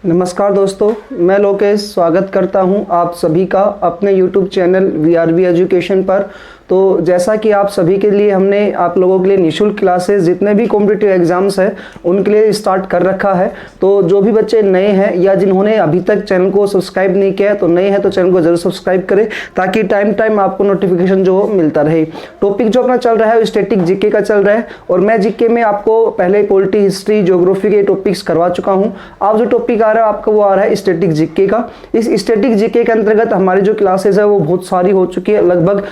नमस्कार दोस्तों, मैं लोकेश स्वागत करता हूं आप सभी का अपने YouTube चैनल VRV एजुकेशन पर। तो जैसा कि आप सभी के लिए हमने आप लोगों के लिए निःशुल्क क्लासेस जितने भी कॉम्पिटिटिव एग्जाम्स हैं उनके लिए स्टार्ट कर रखा है। तो जो भी बच्चे नए हैं या जिन्होंने अभी तक चैनल को सब्सक्राइब नहीं किया है तो नए हैं तो चैनल को जरूर सब्सक्राइब करें ताकि टाइम टाइम आपको नोटिफिकेशन जो मिलता रहे। टॉपिक जो अपना चल रहा है स्टैटिक जीके का चल रहा है और मैं जीके में आपको पहले पॉलिटी, हिस्ट्री, ज्योग्राफी के टॉपिक्स करवा चुका हूँ। अब जो टॉपिक आ रहा है आपका वो आ रहा है स्टैटिक जीके का। इस स्टैटिक जीके के अंतर्गत हमारी जो क्लासेस है वो बहुत सारी हो चुकी है, लगभग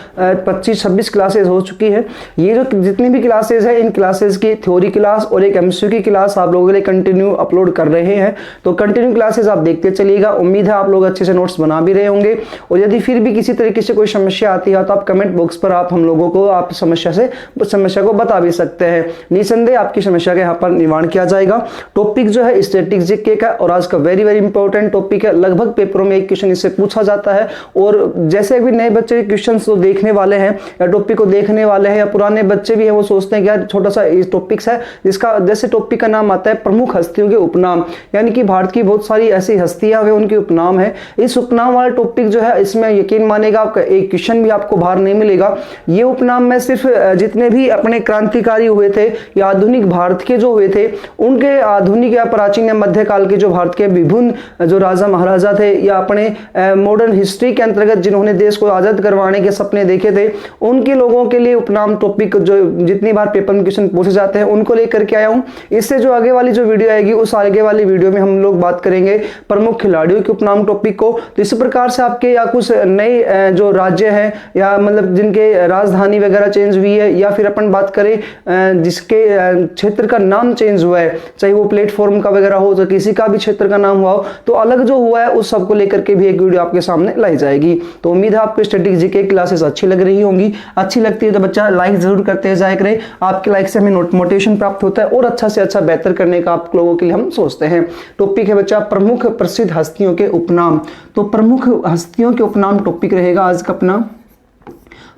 25-26 क्लासेस हो चुकी है। ये जो जितनी भी क्लासेस है इन क्लासेस की थ्योरी क्लास और एक एमसीक्यू की क्लास आप लोगों के लिए कंटिन्यू अपलोड कर रहे हैं। तो कंटिन्यू क्लासेस आप देखते चलिएगा। उम्मीद है आप लोग अच्छे से नोट्स बना भी रहे होंगे और यदि फिर भी किसी तरीके से कोई समस्या आती है तो आप कमेंट बॉक्स पर आप हम लोगों को आप समस्या को बता भी सकते हैं। निसंदेह आपकी समस्या का यहाँ पर निवारण किया जाएगा। टॉपिक जो है स्टैटिक जीके का और आज का वेरी इंपॉर्टेंट टॉपिक है। लगभग पेपरों में एक क्वेश्चन इससे पूछा जाता है और जैसे भी नए बच्चे क्वेश्चन तो देखने वाले हैं या टॉपिक को देखने वाले हैं या पुराने बच्चे भी हैं वो सोचते हैं कि यार छोटा सा टॉपिक्स है जिसका जैसे टॉपिक का नाम आता है प्रमुख हस्तियों के उपनाम, यानी कि भारत की बहुत सारी ऐसी हस्तियां वे उनके उपनाम है। इस उपनाम वाला टॉपिक जो है इसमें यकीन मानेगा आपका एक क्वेश्चन भी आपको बाहर नहीं मिलेगा। ये उपनाम में सिर्फ जितने भी अपने क्रांतिकारी हुए थे या आधुनिक भारत के जो हुए थे उनके आधुनिक या प्राचीन या मध्यकाल के जो भारत के विभिन्न जो राजा महाराजा थे या अपने मॉडर्न हिस्ट्री के अंतर्गत जिन्होंने देश को आजाद करवाने के सपने देखे थे उनके लोगों के लिए उपनाम टॉपिक जो जितनी बार पेपर में क्वेश्चन पूछे जाते हैं उनको लेकर के आया हूं। इससे जो आगे वाली जो वीडियो आएगी उस आगे वाली वीडियो में हम लोग बात करेंगे प्रमुख खिलाड़ियों के उपनाम टॉपिक को। तो इस प्रकार से आपके या कुछ नए जो राज्य है या मतलब जिनके राजधानी वगैरह चेंज हुई है या फिर अपन बात करें जिसके क्षेत्र का नाम चेंज हुआ है, चाहे वो प्लेटफॉर्म का वगैरह हो तो किसी का भी क्षेत्र का नाम हुआ हो तो अलग जो हुआ है उस सबको लेकर के भी एक वीडियो आपके सामने लाई जाएगी। तो उम्मीद है आपको स्टैटिक जीके क्लासेस अच्छी लग रही होंगी। अच्छी लगती है तो बच्चा लाइक जरूर करते जाया करें। आपके लाइक से हमें मोटिवेशन प्राप्त होता है और अच्छा से अच्छा बेहतर करने का आप लोगों के लिए हम सोचते हैं। टॉपिक है बच्चा प्रमुख प्रसिद्ध हस्तियों के उपनाम। तो प्रमुख हस्तियों के उपनाम टॉपिक रहेगा आज का अपना।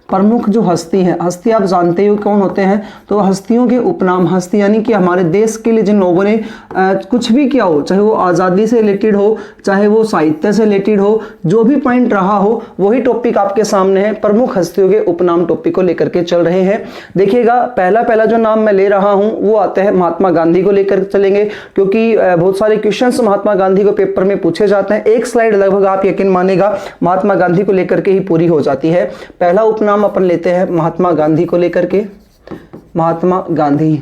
प्रमुख जो हस्ती है, हस्ती आप जानते हो कौन होते हैं, तो हस्तियों के उपनाम। हस्ती यानी कि हमारे देश के लिए जिन लोगों ने कुछ भी किया हो, चाहे वो आज़ादी से रिलेटेड हो चाहे वो साहित्य से रिलेटेड हो, जो भी पॉइंट रहा हो वही टॉपिक आपके सामने है। प्रमुख हस्तियों के उपनाम टॉपिक को लेकर के चल रहे हैं। देखिएगा पहला जो नाम मैं ले रहा हूं वो आता है महात्मा गांधी को लेकर चलेंगे क्योंकि बहुत सारे क्वेश्चंस महात्मा गांधी को पेपर में पूछे जाते हैं। एक स्लाइड लगभग आप यकीन मानेगा महात्मा गांधी को लेकर के ही पूरी हो जाती है। पहला उपनाम अपन लेते हैं महात्मा गांधी को लेकर के। महात्मा गांधी,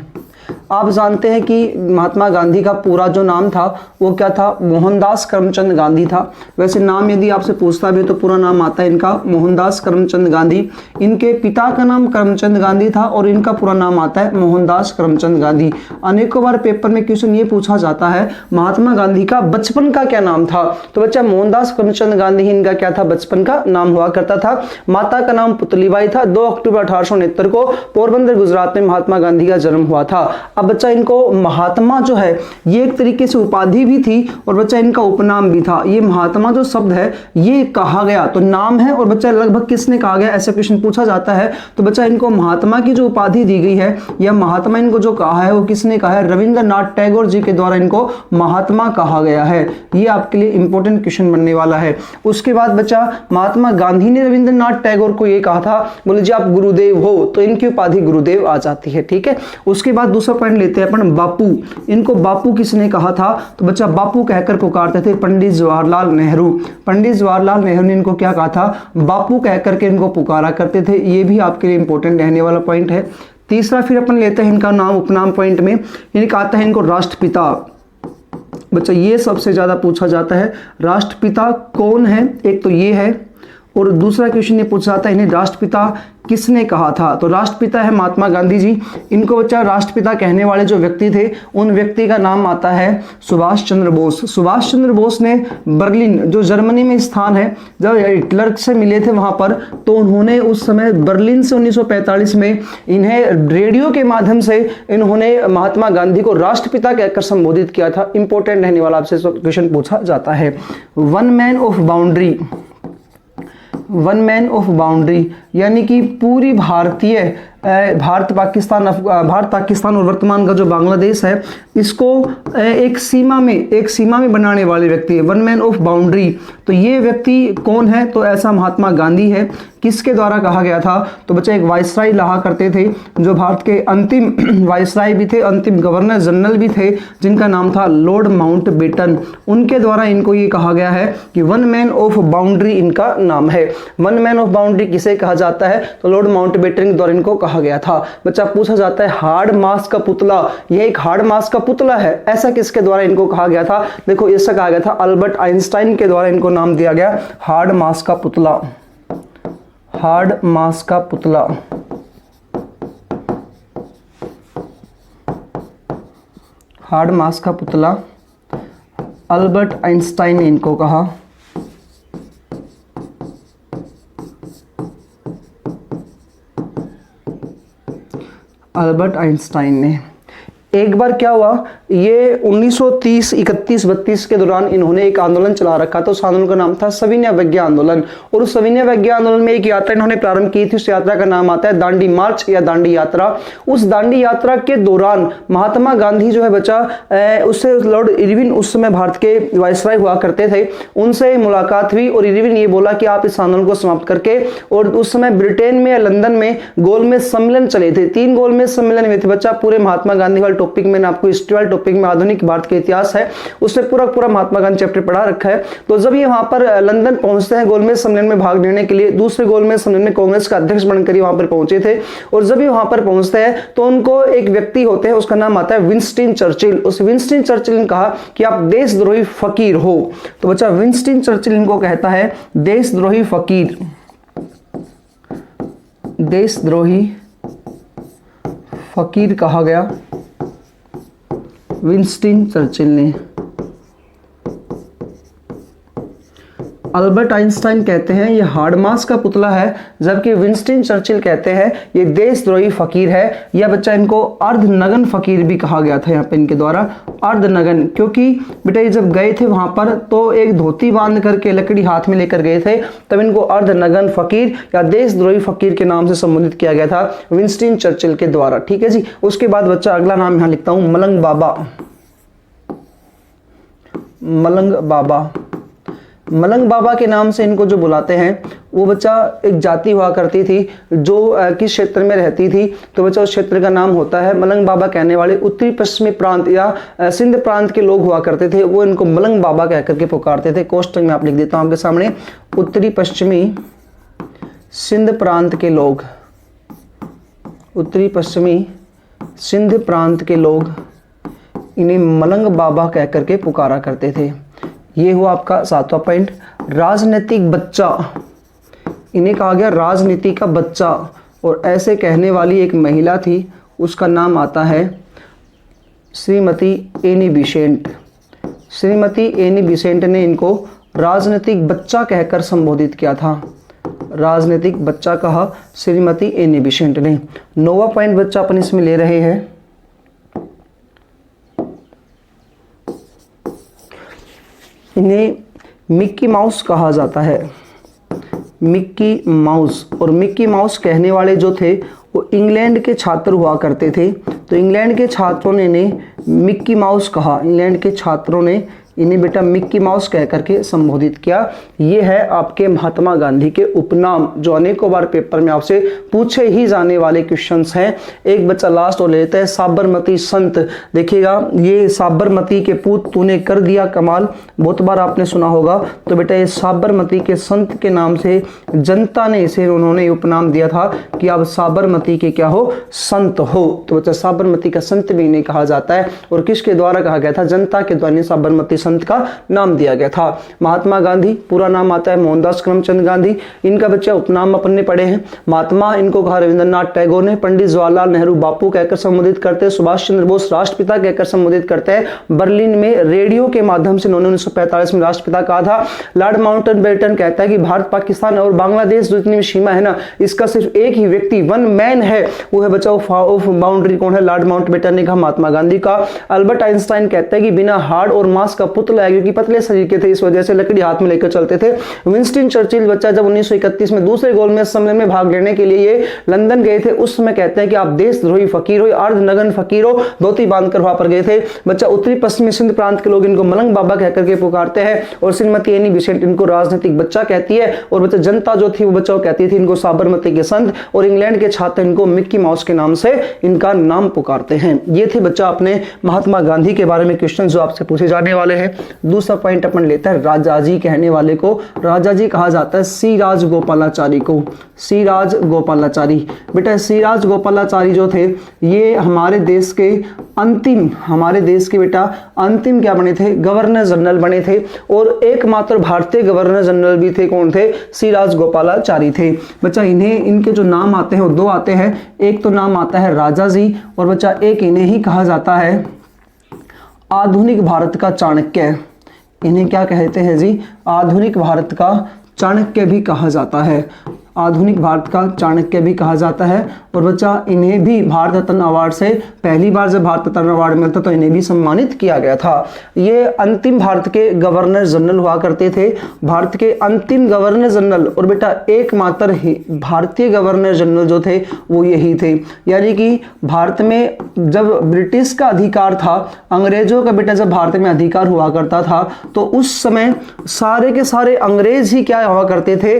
आप जानते हैं कि महात्मा गांधी का पूरा जो नाम था वो क्या था, मोहनदास करमचंद गांधी था। वैसे नाम यदि आपसे पूछता भी तो पूरा नाम आता है इनका मोहनदास करमचंद गांधी। इनके पिता का नाम करमचंद गांधी था और इनका पूरा नाम आता है मोहनदास करमचंद गांधी। अनेकों बार पेपर में क्वेश्चन ये पूछा जाता है महात्मा गांधी का बचपन का क्या नाम था, तो बच्चा मोहनदास करमचंद गांधी इनका क्या था, बचपन का नाम हुआ करता था। माता का नाम पुतलीबाई था। 2 अक्टूबर 1869 को पोरबंदर गुजरात में महात्मा गांधी का जन्म हुआ था। अब बच्चा इनको महात्मा जो है ये एक तरीके से उपाधि भी थी और बच्चा इनका उपनाम भी था। ये महात्मा जो शब्द है ये कहा गया तो नाम है और बच्चा लगभग किसने कहा गया ऐसा क्वेश्चन पूछा जाता है तो बच्चा इनको महात्मा की जो उपाधि दी गई है या महात्मा इनको जो कहा है वो किसने कहा है, रविंद्रनाथ टैगोर जी के द्वारा इनको महात्मा कहा गया है। ये आपके लिए इंपॉर्टेंट क्वेश्चन बनने वाला है। उसके बाद बच्चा महात्मा गांधी ने रविंद्रनाथ टैगोर को ये कहा था, बोले जी आप गुरुदेव हो, तो इनकी उपाधि गुरुदेव आ जाती है। ठीक है। उसके बाद दूसरा पॉइंट लेते हैं अपन बापू। इनको बापू किसने कहा था, तो बच्चा बापू कहकर पुकारते थे पंडित जवाहरलाल नेहरू। पंडित जवाहरलाल नेहरू ने इनको क्या कहा था, बापू कहकर के इनको पुकारा करते थे। ये भी आपके लिए इंपॉर्टेंट रहने वाला पॉइंट है। तीसरा फिर अपन लेते हैं इनका नाम उपनाम पॉइंट में, इनका आता है इनको राष्ट्रपिता। बच्चा ये सबसे ज्यादा पूछा जाता है, राष्ट्रपिता कौन है, एक तो ये है और दूसरा क्वेश्चन ये पूछा जाता है इन्हें राष्ट्रपिता किसने कहा था, तो राष्ट्रपिता है महात्मा गांधी जी। इनको बच्चा राष्ट्रपिता कहने वाले जो व्यक्ति थे उन व्यक्ति का नाम आता है सुभाष चंद्र बोस। सुभाष चंद्र बोस ने बर्लिन जो जर्मनी में स्थान है, जब हिटलर से मिले थे वहां पर तो उन्होंने उस समय बर्लिन से 1945 में इन्हें रेडियो के माध्यम से इन्होंने महात्मा गांधी को राष्ट्रपिता कहकर संबोधित किया था। इंपॉर्टेंट रहने वाला आपसे क्वेश्चन पूछा जाता है। One man of boundary, one man of boundary यानी कि पूरी भारतीय भारत पाकिस्तान और वर्तमान का जो बांग्लादेश है इसको एक सीमा में बनाने वाले व्यक्ति है, वन मैन ऑफ बाउंड्री। तो ये व्यक्ति कौन है? तो ऐसा महात्मा गांधी है। किसके द्वारा कहा गया था? तो बच्चा एक वायसराय रहा करते थे जो भारत के अंतिम वायसराय भी थे, अंतिम गवर्नर जनरल भी थे, जिनका नाम था लॉर्ड माउंटबेटन। उनके द्वारा इनको ये कहा गया है कि वन मैन ऑफ बाउंड्री इनका नाम है। वन मैन ऑफ बाउंड्री किसे कहा जाता है? तो लॉर्ड माउंटबेटन के द्वारा इनको कहा गया था। बच्चा पूछा जाता है हार्ड मास का पुतला, यह एक हार्ड मास का पुतला है, ऐसा किसके द्वारा इनको कहा गया था? देखो ऐसा कहा गया था अल्बर्ट आइंस्टाइन के द्वारा इनको नाम दिया गया हार्ड मास का पुतला। हार्ड मास का पुतला। हार्ड मास का पुतला अल्बर्ट आइंस्टाइन ने इनको कहा। अल्बर्ट आइंस्टाइन ने। एक बार क्या हुआ, ये 1930, 31, 32 के दौरान इन्होंने एक आंदोलन चला रखा था। उस आंदोलन का नाम था सविनय अवज्ञा आंदोलन। और उस सविनय अवज्ञा आंदोलन में एक यात्रा इन्होंने प्रारंभ की थी। उस यात्रा का नाम आता है दांडी मार्च या दांडी यात्रा। उस दांडी यात्रा के दौरान महात्मा गांधी जो है बच्चा उससे लॉर्ड इरविन, उस समय भारत के वायसराय हुआ करते थे, उनसे मुलाकात हुई और इरविन ये बोला कि आप इस आंदोलन को समाप्त करके, और उस समय ब्रिटेन में या लंदन में गोलमेज सम्मेलन चले थे, 3 गोलमेज सम्मेलन हुए थे बच्चा। पूरे महात्मा गांधी वाले टॉपिक में आपको हिस्ट्री वाले टॉपिक में आधुनिक भारत के इतिहास है, उसमें पूरा महात्मा गांधी चैप्टर पढ़ा रखा है। तो जब ये वहां पर लंदन पहुंचते हैं गोलमेज सम्मेलन में भाग लेने के लिए, दूसरे गोलमेज सम्मेलन में कांग्रेस का अध्यक्ष बनकर वहां पर पहुंचे थे। और जब ये वहां पर पहुंचते हैं तो उनको एक व्यक्ति होते हैं, उसका नाम आता है विंस्टन चर्चिल। उस विंस्टन चर्चिल ने कहा कि आप देशद्रोही फकीर हो। तो बच्चा विंस्टन चर्चिल इनको कहता है देशद्रोही फकीर। देशद्रोही फकीर कहा गया विंस्टन चर्चिल ने। अल्बर्ट आइंस्टाइन कहते हैं ये हार्ड मास का पुतला है, जबकि विंस्टन चर्चिल कहते हैं ये देशद्रोही फकीर है। यह बच्चा इनको अर्धनग्न फकीर भी कहा गया था यहाँ पे इनके द्वारा, अर्धनग्न, क्योंकि बेटा ये जब गए थे वहां पर तो एक धोती बांध करके लकड़ी हाथ में लेकर गए थे, तब इनको अर्धनग्न फकीर या देशद्रोही फकीर के नाम से संबोधित किया गया था विंस्टन चर्चिल के द्वारा। ठीक है जी। उसके बाद बच्चा अगला नाम यहां लिखता हूं, मलंग बाबा। मलंग बाबा। मलंग बाबा के नाम से इनको जो बुलाते हैं, वो बच्चा एक जाति हुआ करती थी जो किस क्षेत्र में रहती थी, तो बच्चा उस क्षेत्र का नाम होता है मलंग बाबा। कहने वाले उत्तरी पश्चिमी प्रांत या सिंध प्रांत के लोग हुआ करते थे, वो इनको मलंग बाबा कह करके पुकारते थे। कोष्टक में आप लिख देता हूं आपके सामने, उत्तरी पश्चिमी सिंध प्रांत के लोग, उत्तरी पश्चिमी सिंध प्रांत के लोग इन्हें मलंग बाबा कह करके पुकारा करते थे। ये हुआ आपका 7वां पॉइंट। राजनीतिक बच्चा, इन्हें कहा गया राजनीति का बच्चा। और ऐसे कहने वाली एक महिला थी, उसका नाम आता है Shrimati any Besant. Shrimati any Besant ने इनको राजनीतिक बच्चा कहकर संबोधित किया था। राजनीतिक बच्चा कहा श्रीमती एनी बिसेंट ने। 9वां पॉइंट बच्चा अपन इसमें ले रहे हैं, इन्हें मिक्की माउस कहा जाता है। Mickey mouse. और मिक्की माउस कहने वाले जो थे वो इंग्लैंड के छात्र हुआ करते थे। तो इंग्लैंड के छात्रों ने इन्हें मिक्की माउस कहा। इंग्लैंड के छात्रों ने इन्हें बेटा मिक्की माउस कह करके संबोधित किया। ये है आपके महात्मा गांधी के उपनाम, जो अनेकों बार पेपर में आपसे पूछे ही जाने वाले क्वेश्चंस हैं। एक बच्चा लास्ट और लेता है, साबरमती संत। देखिएगा, ये साबरमती के पूत तूने कर दिया कमाल, बहुत बार आपने सुना होगा। तो बेटा ये साबरमती के संत के नाम से जनता ने इसे उन्होंने उपनाम दिया था कि आप साबरमती के क्या हो, संत हो। तो बच्चा साबरमती का संत भी इन्हें कहा जाता है। और किसके द्वारा कहा गया था? जनता के द्वारा साबरमती संत का नाम दिया गया था। महात्मा गांधी, पूरा नाम आता है मोहनदास करमचंद गांधी। इनका बच्चा उपनाम अपन ने पढ़े हैं। महात्मा इनको कहा रविंद्रनाथ टैगोर ने। पंडित जवाहरलाल नेहरू बापू कहकर संबोधित करते हैं। सुभाष चंद्र बोस राष्ट्रपिता कहकर संबोधित करते हैं। बर्लिन में रेडियो के माध्यम से उन्होंने 1945 में राष्ट्रपिता कहा था। लॉर्ड माउंटबेटन कहता है कि भारत, पाकिस्तान और बांग्लादेश जितनी भी सीमा है ना, इसका सिर्फ एक ही व्यक्ति, वन मैन है, वो है बच्चा ऑफ बाउंड्री। कौन है? लॉर्ड माउंटबेटन ने कहा, महात्मा गांधी का। अल्बर्ट आइंस्टाइन कहता है कि बिना हार्ड और मास का पुतला है, क्योंकि पतले शरीर के थे इस वजह से लकड़ी हाथ में लेकर चलते थे। विंस्टन चर्चिल बच्चा जब 1931 में दूसरे गोलमेज सम्मेलन में भाग लेने के लिए ये लंदन गए थे, उस समय कहते हैं कि आप देशद्रोही फकीर हो, अर्धनग्न फकीर हो, धोती बांधकर वहां पर गए थे। बच्चा उत्तरी पश्चिमी सिंध प्रांत के लोग इनको मलंग बाबा कहकर के पुकारते हैं, और श्रीमती एनी बिसेंट इनको राजनीतिक बच्चा कहती है, और बच्चा जनता जो थी वो बच्चा कहती थी इनको साबरमती के संत, और इंग्लैंड के छात्र इनको मिक्की माउस के नाम से इनका नाम पुकारते हैं। ये थे बच्चा अपने महात्मा गांधी के बारे में क्वेश्चन जो आपसे पूछे जाने वाले हैं। दूसरा पॉइंट अपन लेता है राजाजी कहने वाले को। राजाजी कहा जाता है सी राजगोपालाचारी को, सी राजगोपालाचारी। बेटा सी राजगोपालाचारी जो थे ये हमारे देश के बेटा अंतिम क्या बने थे, गवर्नर जनरल बने थे, और एकमात्र भारतीय गवर्नर जनरल भी थे। कौन थे? सी राजगोपालाचारी थे। बच्चा इन्हें इनके जो नाम आते हैं वो दो आते हैं, एक तो नाम आता है राजाजी, और बच्चा एक इन्हें ही कहा जाता है आधुनिक भारत का चाणक्य। इन्हें क्या कहते हैं जी? आधुनिक भारत का चाणक्य भी कहा जाता है, आधुनिक भारत का चाणक्य भी कहा जाता है। और बच्चा इन्हें भी भारत रत्न अवार्ड से पहली बार जब भारत रत्न अवार्ड मिलता तो इन्हें भी सम्मानित किया गया था। ये अंतिम भारत के गवर्नर जनरल हुआ करते थे, भारत के अंतिम गवर्नर जनरल, और बेटा एकमात्र ही भारतीय गवर्नर जनरल जो थे वो यही थे। यानी कि भारत में जब ब्रिटिश का अधिकार था, अंग्रेजों का बेटा जब भारत में अधिकार हुआ करता था, तो उस समय सारे के सारे अंग्रेज ही क्या हुआ करते थे,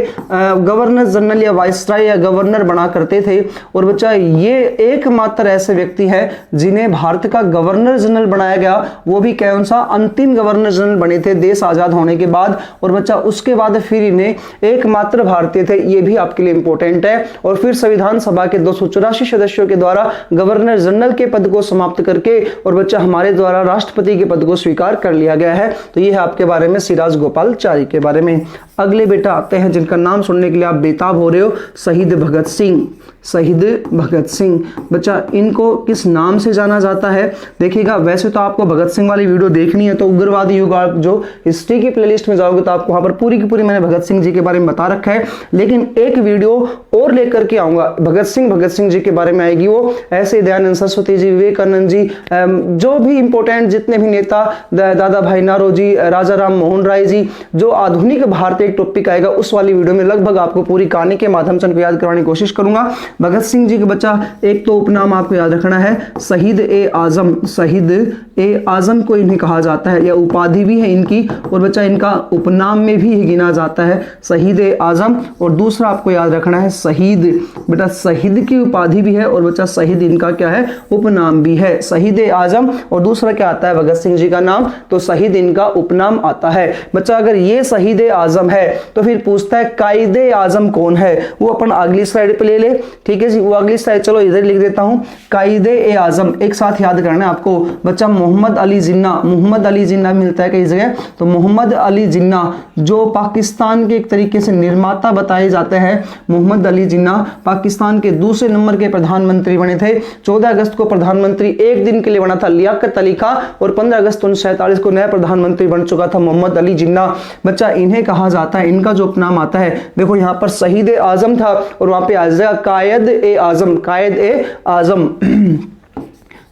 गवर्नर जनरल या वाइसराय या गवर्नर बना करते थे। और बच्चा ये एकमात्र ऐसे व्यक्ति है जिन्हें भारत का गवर्नर जनरल बनाया गया, वो भी कौन सा? अंतिम गवर्नर जनरल बने थे देश आजाद होने के बाद। और बच्चा उसके बाद फिर इन्हें एकमात्र भारतीय थे, ये भी आपके लिए इंपॉर्टेंट है। और फिर संविधान सभा के 284 सदस्यों के द्वारा गवर्नर जनरल के पद को समाप्त करके और बच्चा हमारे द्वारा राष्ट्रपति के पद को स्वीकार कर लिया गया है। तो ये है आपके बारे में सी राजगोपालाचारी के बारे में। अगले बेटा आते हैं जिनका नाम सुनने के लिए आप बेताब हो रहे हो, शहीद भगत सिंह। शहीद भगत सिंह बच्चा इनको किस नाम से जाना जाता है? देखिएगा वैसे तो आपको भगत सिंह वाली वीडियो देखनी है तो उग्रवादी युग जो हिस्ट्री की प्लेलिस्ट में जाओगे तो आपको वहां पर पूरी की पूरी मैंने भगत सिंह जी के बारे में बता रखा है। लेकिन एक वीडियो और लेकर के आऊंगा भगत सिंह जी के बारे में आएगी, वो ऐसे दयानंद सरस्वती जी, विवेकानंद जी, जो भी इंपॉर्टेंट जितने भी नेता, दादा भाई नारोजी, राजा राम मोहन राय जी, जो आधुनिक भारत एक टॉपिक आएगा उस वाली वीडियो में लगभग आपको पूरी कहानी के माध्यम से याद करवाने की कोशिश करूंगा। भगत सिंह जी के बच्चा एक तो उपनाम आपको याद रखना है शहीद ए आजम। शहीद ए आजम को इन्हें कहा जाता है, या उपाधि भी है इनकी, और बच्चा इनका उपनाम में भी गिना जाता है शहीद ए आजम। और दूसरा आपको याद रखना है शहीद, बेटा शहीद की उपाधि भी है और बच्चा शहीद इनका क्या है? उपनाम भी है, शहीद ए आजम। और दूसरा क्या आता है भगत सिंह जी का नाम? तो शहीद इनका उपनाम आता है। बच्चा अगर ये शहीद ए आजम है तो फिर पूछता है कायदे आजम कौन है? वो अपन अगली स्लाइड पे ले ले, ठीक है जी, वो अगली स्लाइड चलो इधर लिख देता हूं। कायदे ए आजम एक साथ याद करना है आपको बच्चा, मोहम्मद अली जिन्ना। मोहम्मद अली जिन्ना मिलता है कई जगह, तो मोहम्मद अली जिन्ना जो पाकिस्तान के एक तरीके से निर्माता बताए जाते हैं, मोहम्मद अली जिन्ना पाकिस्तान के दूसरे नंबर के प्रधानमंत्री बने थे। 14 अगस्त को प्रधानमंत्री एक दिन के लिए बना था लियाकत अली खां, और 15 अगस्त 1947 को नया प्रधानमंत्री बन चुका था मोहम्मद अली जिन्ना। बच्चा इन्हें कहा जाता है, इनका जो उपनाम आता है, देखो यहां पर शहीद ए आजम था और वहां पे आ जाएगा कायद ए आजम, कायद ए आजम।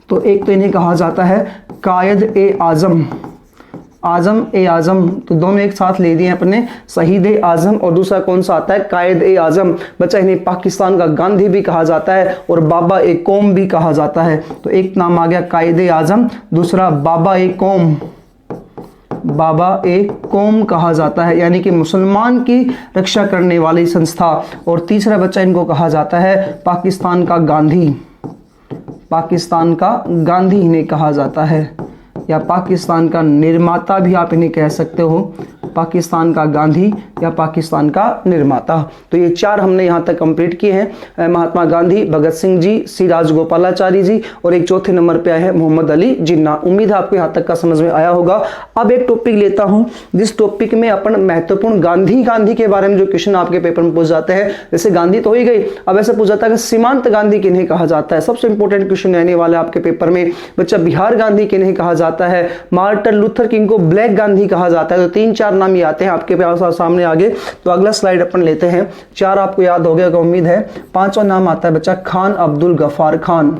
तो एक तो इन्हें कहा जाता है कायद ए आजम, आजम ए आजम, तो दोनों एक साथ ले दिए अपने, शहीद ए आजम। और दूसरा कौन सा आता है? कायद ए आजम। बच्चा इन्हें पाकिस्तान का गांधी भी कहा जाता है और बाबा ए कौम भी कहा जाता है। तो एक नाम आ गया कायद ए आजम, दूसरा बाबा ए कौम, बाबा ए कौम कहा जाता है, यानी कि मुसलमान की रक्षा करने वाली संस्था। और तीसरा बच्चा इनको कहा जाता है पाकिस्तान का गांधी, पाकिस्तान का गांधी इन्हें कहा जाता है, या पाकिस्तान का निर्माता भी आप इन्हें कह सकते हो, पाकिस्तान का गांधी या पाकिस्तान का निर्माता। तो ये चार हमने यहाँ तक कंप्लीट किए हैं, महात्मा गांधी, भगत सिंह जी, सी राजगोपालाचारी जी, और एक चौथे नंबर पे आए हैं मोहम्मद अली जिन्ना। उम्मीद है आपको यहाँ तक का समझ में आया होगा। अब एक टॉपिक लेता हूँ जिस टॉपिक में अपन महत्वपूर्ण गांधी के बारे में जो क्वेश्चन आपके पेपर में पूछ जाते हैं, जैसे गांधी तो हो ही गई, अब ऐसे पूछ जाता है कि सीमांत गांधी किन्हें कहा जाता है। सबसे इंपॉर्टेंट क्वेश्चन रहने वाला आपके पेपर में बच्चा, बिहार गांधी किन्हें कहा जाता है, मार्टिन लूथर किंग को ब्लैक गांधी कहा जाता है। तो 3-4 नाम ये आते हैं आपके पास सामने आगे। तो अगला स्लाइड अपन लेते हैं, 4 आपको याद हो गया उम्मीद है। 5वां नाम आता है बच्चा खान अब्दुल गफ्फार खान,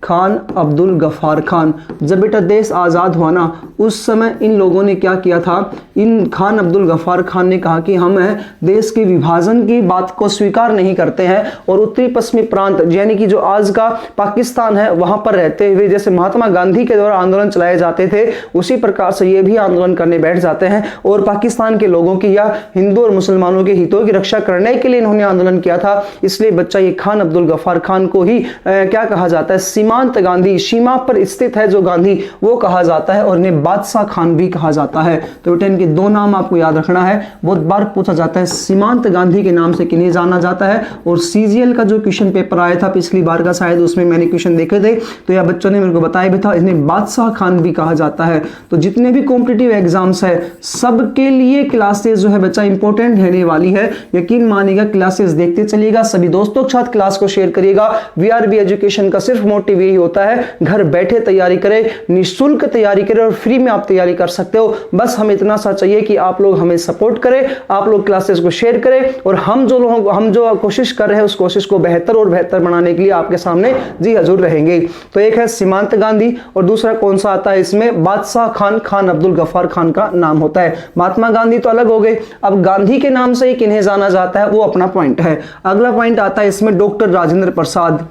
खान अब्दुल गफ्फार खान। जब बेटा देश आज़ाद हुआ ना, उस समय इन लोगों ने क्या किया था, इन खान अब्दुल गफ्फार खान ने कहा कि हम देश के विभाजन की बात को स्वीकार नहीं करते हैं और उत्तरी पश्चिमी प्रांत यानी कि जो आज का पाकिस्तान है वहां पर रहते हुए, जैसे महात्मा गांधी के द्वारा आंदोलन चलाए जाते थे उसी प्रकार से ये भी आंदोलन करने बैठ जाते हैं और पाकिस्तान के लोगों की या हिंदू और मुसलमानों के हितों की रक्षा करने के लिए इन्होंने आंदोलन किया था। इसलिए बच्चा ये खान अब्दुल गफ्फार खान को ही क्या कहा जाता है, सीमांत गांधी, सीमा पर स्थित है जो गांधी, वो कहा जाता है और इन्हें बादशाह खान भी कहा जाता है। तो बेटा इनके दो नाम आपको याद रखना है, बहुत बार पूछा जाता है, सीमांत गांधी के नाम से किन्हें जाना जाता है। और सीजीएल का जो क्वेश्चन पेपर आया था पिछली बार का, शायद उसमें मैंने क्वेश्चन देखे थे तो यह बच्चों ने मेरे को बताया भी था, इन्हें बादशाह खान भी कहा जाता है। तो जितने भी कॉम्पिटिटिव एग्जाम्स है सबके लिए क्लासेस जो है बच्चा इंपॉर्टेंट रहने वाली है, यकीन मानिएगा। क्लासेस देखते चलिएगा, सभी दोस्तों के साथ क्लास को शेयर करिएगा। वीआरबी एजुकेशन का सिर्फ मोटिव यही होता है, घर बैठे तैयारी करें, निःशुल्क तैयारी करें और फ्री में आप तैयारी कर सकते हो। बस हमें इतना सा चाहिए कि आप लोग हमें सपोर्ट करें, आप लोग क्लासेस को शेयर करें और हम जो कोशिश कर रहे हैं उस कोशिश को बेहतर और बेहतर बनाने के लिए आपके सामने जी हजूर रहेंगे। तो एक है सीमांत गांधी और दूसरा कौन सा आता है इसमें, बादशाह खान, खान अब्दुल गफ्फार खान का नाम होता है। महात्मा गांधी तो अलग हो गए, अब गांधी के नाम से ही किन्हें जाना जाता है वो अपना पॉइंट है। अगला पॉइंट आता है इसमें डॉक्टर राजेंद्र प्रसाद।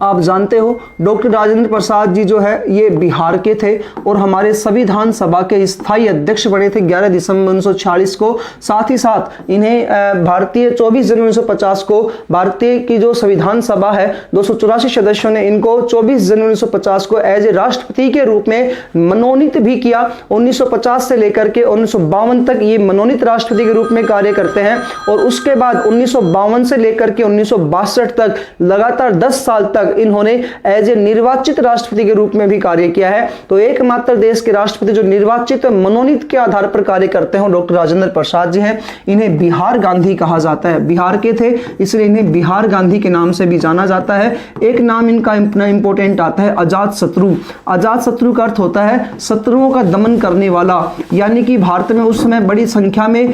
आप जानते हो डॉक्टर राजेंद्र प्रसाद जी जो है ये बिहार के थे और हमारे संविधान सभा के स्थायी अध्यक्ष बने थे 11 दिसंबर 1946 को। साथ ही साथ इन्हें भारतीय 24 जनवरी 1950 को भारतीय की जो संविधान सभा है 284 सदस्यों ने इनको 24 जनवरी 1950 को एज ए राष्ट्रपति के रूप में मनोनीत भी किया। 1950 से लेकर के 1952 तक ये मनोनीत राष्ट्रपति के रूप में कार्य करते हैं और उसके बाद 1952 से लेकर के 1962 तक लगातार 10 साल तक इन्होंने एज ए निर्वाचित राष्ट्रपति के रूप में भी कार्य किया है। तो एकमात्र देश के राष्ट्रपति जो निर्वाचित मनोनीत के आधार पर कार्य करते हैं डॉक्टर राजेंद्र प्रसाद जी हैं। इन्हें बिहार गांधी कहा जाता है, बिहार के थे इसलिए इन्हें बिहार गांधी के नाम से भी जाना जाता है। एक नाम इनका इंपॉर्टेंट आता है अजात शत्रु। अजात शत्रु का अर्थ होता है शत्रुओं का दमन करने वाला, यानी कि भारत में उस समय बड़ी संख्या में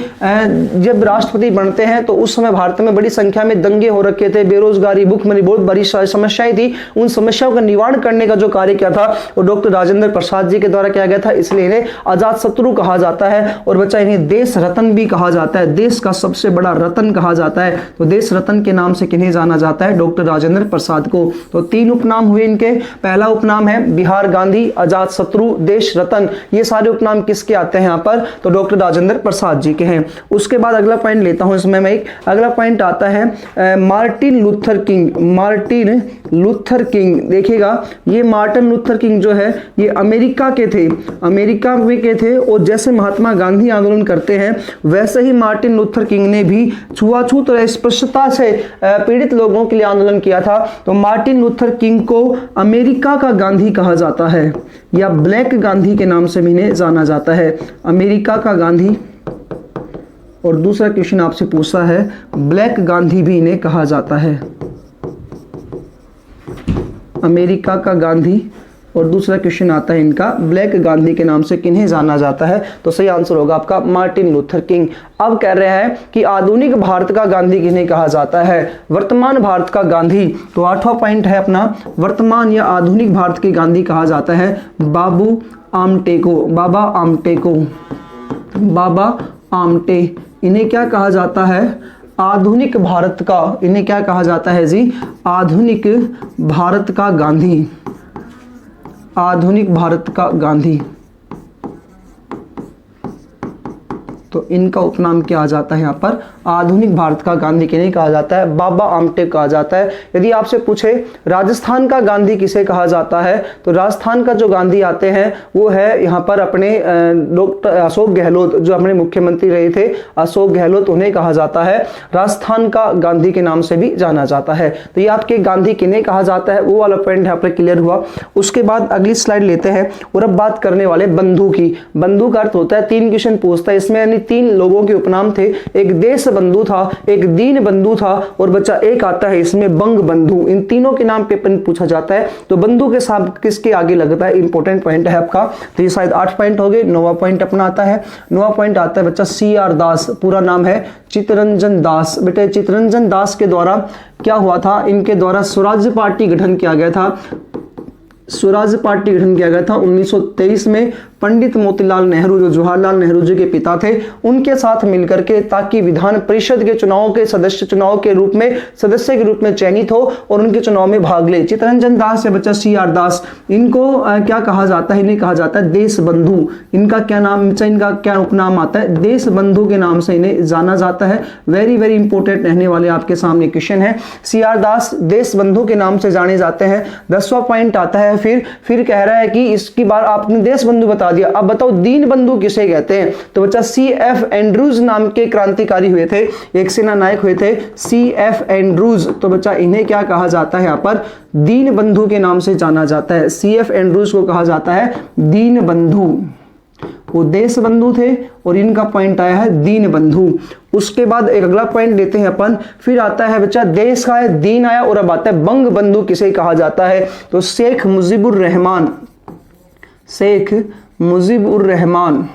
जब राष्ट्रपति बनते हैं तो उस समय भारत में बड़ी संख्या में दंगे हो रखे थे, बेरोजगारी, भूखमरी, बहुत बड़ी समस्याएं थी। उन समस्याओं का निवारण करने का जो कार्य किया था वो डॉक्टर राजेंद्र प्रसाद जी के द्वारा किया गया था, इसलिए इन्हें अजात शत्रु कहा जाता है। और बच्चा इन्हें देश रत्न भी कहा जाता है, देश का सबसे बड़ा रत्न कहा जाता है। तो देश रत्न के नाम से किन्हें जाना जाता है, डॉक्टर राजेंद्र प्रसाद को। तो 3 उपनाम हुए इनके, पहला उपनाम है बिहार गांधी, अजात शत्रु, देश रत्न। ये सारे उपनाम किसके आते हैं यहाँ पर, तो डॉक्टर राजेंद्र प्रसाद जी के हैं। उसके बाद अगला पॉइंट लेता हूं इसमें मैं, एक अगला पॉइंट आता है Martin Luther king. Martin Luther king, देखिएगा ये मार्टिन लूथर किंग जो है ये अमेरिका के थे, अमेरिका में के थे और जैसे महात्मा गांधी आंदोलन करते हैं वैसे ही मार्टिन लूथर किंग ने भी छुआछूत और अस्पृश्यता से पीड़ित लोगों के लिए आंदोलन किया था। तो मार्टिन लूथर किंग को अमेरिका का गांधी कहा जाता है या ब्लैक गांधी के नाम से भी इन्हें जाना जाता है, अमेरिका का गांधी। और दूसरा क्वेश्चन आपसे पूछा है ब्लैक गांधी भी इन्हें कहा जाता है, अमेरिका का गांधी। और दूसरा क्वेश्चन आता है इनका ब्लैक गांधी के नाम से किन्हें जाना जाता है, तो सही आंसर होगा आपका मार्टिन लूथर किंग। अब कह रहे हैं कि आधुनिक भारत का गांधी किन्हें कहा जाता है, वर्तमान भारत का गांधी। तो 8वां पॉइंट है अपना, वर्तमान या आधुनिक भारत के गांधी कहा जाता है बाबू आमटे को, बाबा आमटे को, बाबा आमटे। इन्हें क्या कहा जाता है, आधुनिक भारत का, इन्हें क्या कहा जाता है जी, आधुनिक भारत का गांधी, आधुनिक भारत का गांधी। तो इनका उपनाम क्या आ जाता है यहाँ पर, आधुनिक भारत का गांधी किन्हें कहा जाता है, बाबा आमटे कहा जाता है। यदि आपसे पूछे राजस्थान का गांधी किसे कहा जाता है, तो राजस्थान का जो गांधी आते हैं वो है यहाँ पर अपने डॉक्टर अशोक गहलोत, जो अपने मुख्यमंत्री रहे थे अशोक गहलोत, उन्हें कहा जाता है राजस्थान का गांधी के नाम से भी जाना जाता है। तो ये आपके गांधी किन्हें कहा जाता है वो वाला पॉइंट यहाँ पर क्लियर हुआ। उसके बाद अगली स्लाइड लेते हैं और अब बात करने वाले बंधु की। बंधु का अर्थ होता है, 3 क्वेश्चन पूछता है इसमें, यानी तीन लोगों के उपनाम थे, एक देश बंधु था, एक दीन बंधु था और बच्चा एक आता है इसमें बंग बंधु। इन तीनों के नाम पेपर में पूछा जाता है, तो बंधु के साथ किसके आगे लगता है, इंपॉर्टेंट पॉइंट है आपका। तो ये शायद 8 पॉइंट हो गए। 9वां पॉइंट अपना आता है, 9वां पॉइंट आता है बच्चा CR दास, पूरा नाम है चित्तरंजन दास। बेटे चित्तरंजन दास के द्वारा क्या हुआ था, इनके द्वारा स्वराज्य पार्टी गठन किया गया था। स्वराज्य पार्टी गठन किया गया था 1923 में पंडित मोतीलाल नेहरू, जो जवाहरलाल नेहरू जी के पिता थे, उनके साथ मिलकर के, ताकि विधान परिषद के चुनाव के सदस्य सदस्य के रूप में चयनित हो और उनके चुनाव में भाग ले। चित्तरंजन दास या बच्चा CR दास, इनको क्या कहा जाता है, इन्हें कहा जाता है देश बंधु। इनका क्या नाम, इनका क्या उपनाम आता है, देश बंधु के नाम से इन्हें जाना जाता है। वेरी वेरी इंपॉर्टेंट रहने वाले आपके सामने क्वेश्चन है। CR दास देश बंधु के नाम से जाने जाते हैं। 10वां पॉइंट आता है, फिर कह रहा है कि इसकी बार आपने देश बंधु बता दिया, अब बताओ दीन बंधु किसे कहते हैं। तो बच्चा CF एंड्रूज नाम के क्रांतिकारी हुए थे, एक सेना नायक हुए थे CF एंड्रूज। तो बच्चा इन्हें क्या कहा जाता है, यहाँ पर दीन बंधु के नाम से जाना जाता है। CF एंड्रूज को कहा जाता है दीन बंधु। वो देश बंधु थे और इनका पॉइंट आया है दीन बंधु। उसके बाद एक अगला पॉइंट लेते हैं अपन, फिर आता है बच्चा देश का है, दीन आया और अब आता है बंग बंधु किसे कहा जाता है। तो शेख मुजीबुर रहमान, शेख मुजीबुर रहमान,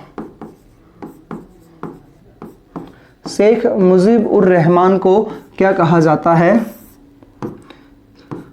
शेख मुजीबुर रहमान को क्या कहा जाता है,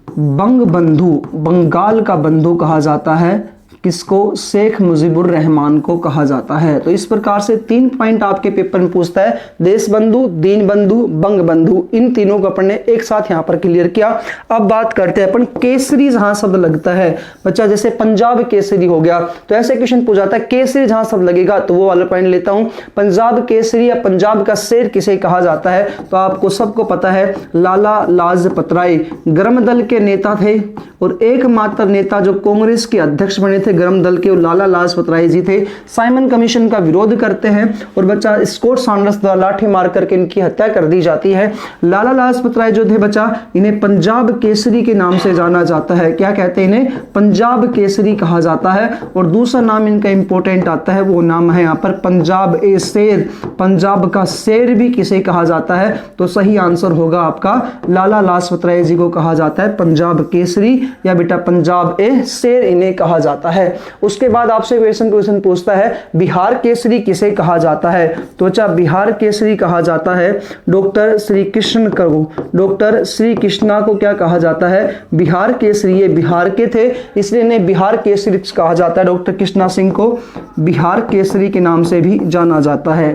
बंग बंधु, बंगाल का बंधु कहा जाता है। किसको, शेख मुजीबुर रहमान को कहा जाता है। तो इस प्रकार से 3 पॉइंट आपके पेपर में पूछता है, देश बंधु, दीन बंधु, बंग बंधु, इन तीनों को अपन ने एक साथ यहां पर क्लियर किया। अब बात करते हैं अपन केसरी जहां शब्द लगता है बच्चा, जैसे पंजाब केसरी हो गया, तो ऐसे क्वेश्चन पूछा जाता है केसरी जहां शब्द लगेगा, तो वो वाला पॉइंट लेता हूं। पंजाब केसरी या पंजाब का शेर किसे कहा जाता है, तो आपको सबको पता है लाला लाजपत राय गर्म दल के नेता थे और एकमात्र नेता जो कांग्रेस के अध्यक्ष बने थे गर्म दल के, लाला लाजपत राय जी थे। साइमन कमीशन का विरोध करते हैं और बच्चा स्कॉट सैंडर्स द्वारा लाठी मार करके इनकी हत्या कर दी जाती है। लाला लाजपत राय जो थे बच्चा, इन्हें पंजाब केसरी के नाम से जाना जाता है। क्या कहते हैं इन्हें, पंजाब केसरी कहा जाता है। और दूसरा नाम इनका इंपॉर्टेंट आता है, वो नाम है यहाँ पर पंजाब ए शेर। पंजाब का शेर भी किसे कहा जाता है, तो सही आंसर होगा आपका लाला लाजपत राय जी को कहा जाता है पंजाब केसरी या बेटा पंजाब ए शेर इन्हें कहा जाता है। उसके बाद आपसे क्वेश्चन पूछता है बिहार केसरी किसे कहा जाता है, तो अच्छा बिहार केसरी कहा जाता है डॉक्टर श्री कृष्ण को, डॉक्टर श्री कृष्णा को क्या कहा जाता है, बिहार केसरी। ये बिहार के थे इसलिए इन्हें बिहार केसरी कहा जाता है। डॉक्टर कृष्णा सिंह को बिहार केसरी के नाम से भी जाना जाता है,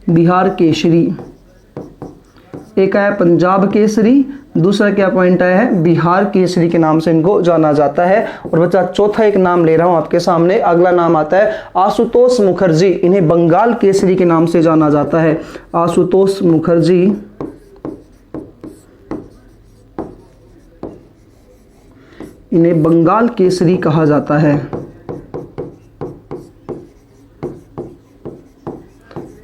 बिहार केसरी। एक आया पंजाब केसरी, दूसरा क्या पॉइंट आया है, बिहार केसरी के नाम से इनको जाना जाता है। और बच्चा चौथा एक नाम ले रहा हूं आपके सामने, अगला नाम आता है आशुतोष मुखर्जी। इन्हें बंगाल केसरी के नाम से जाना जाता है, आशुतोष मुखर्जी। इन्हें बंगाल केसरी कहा जाता है,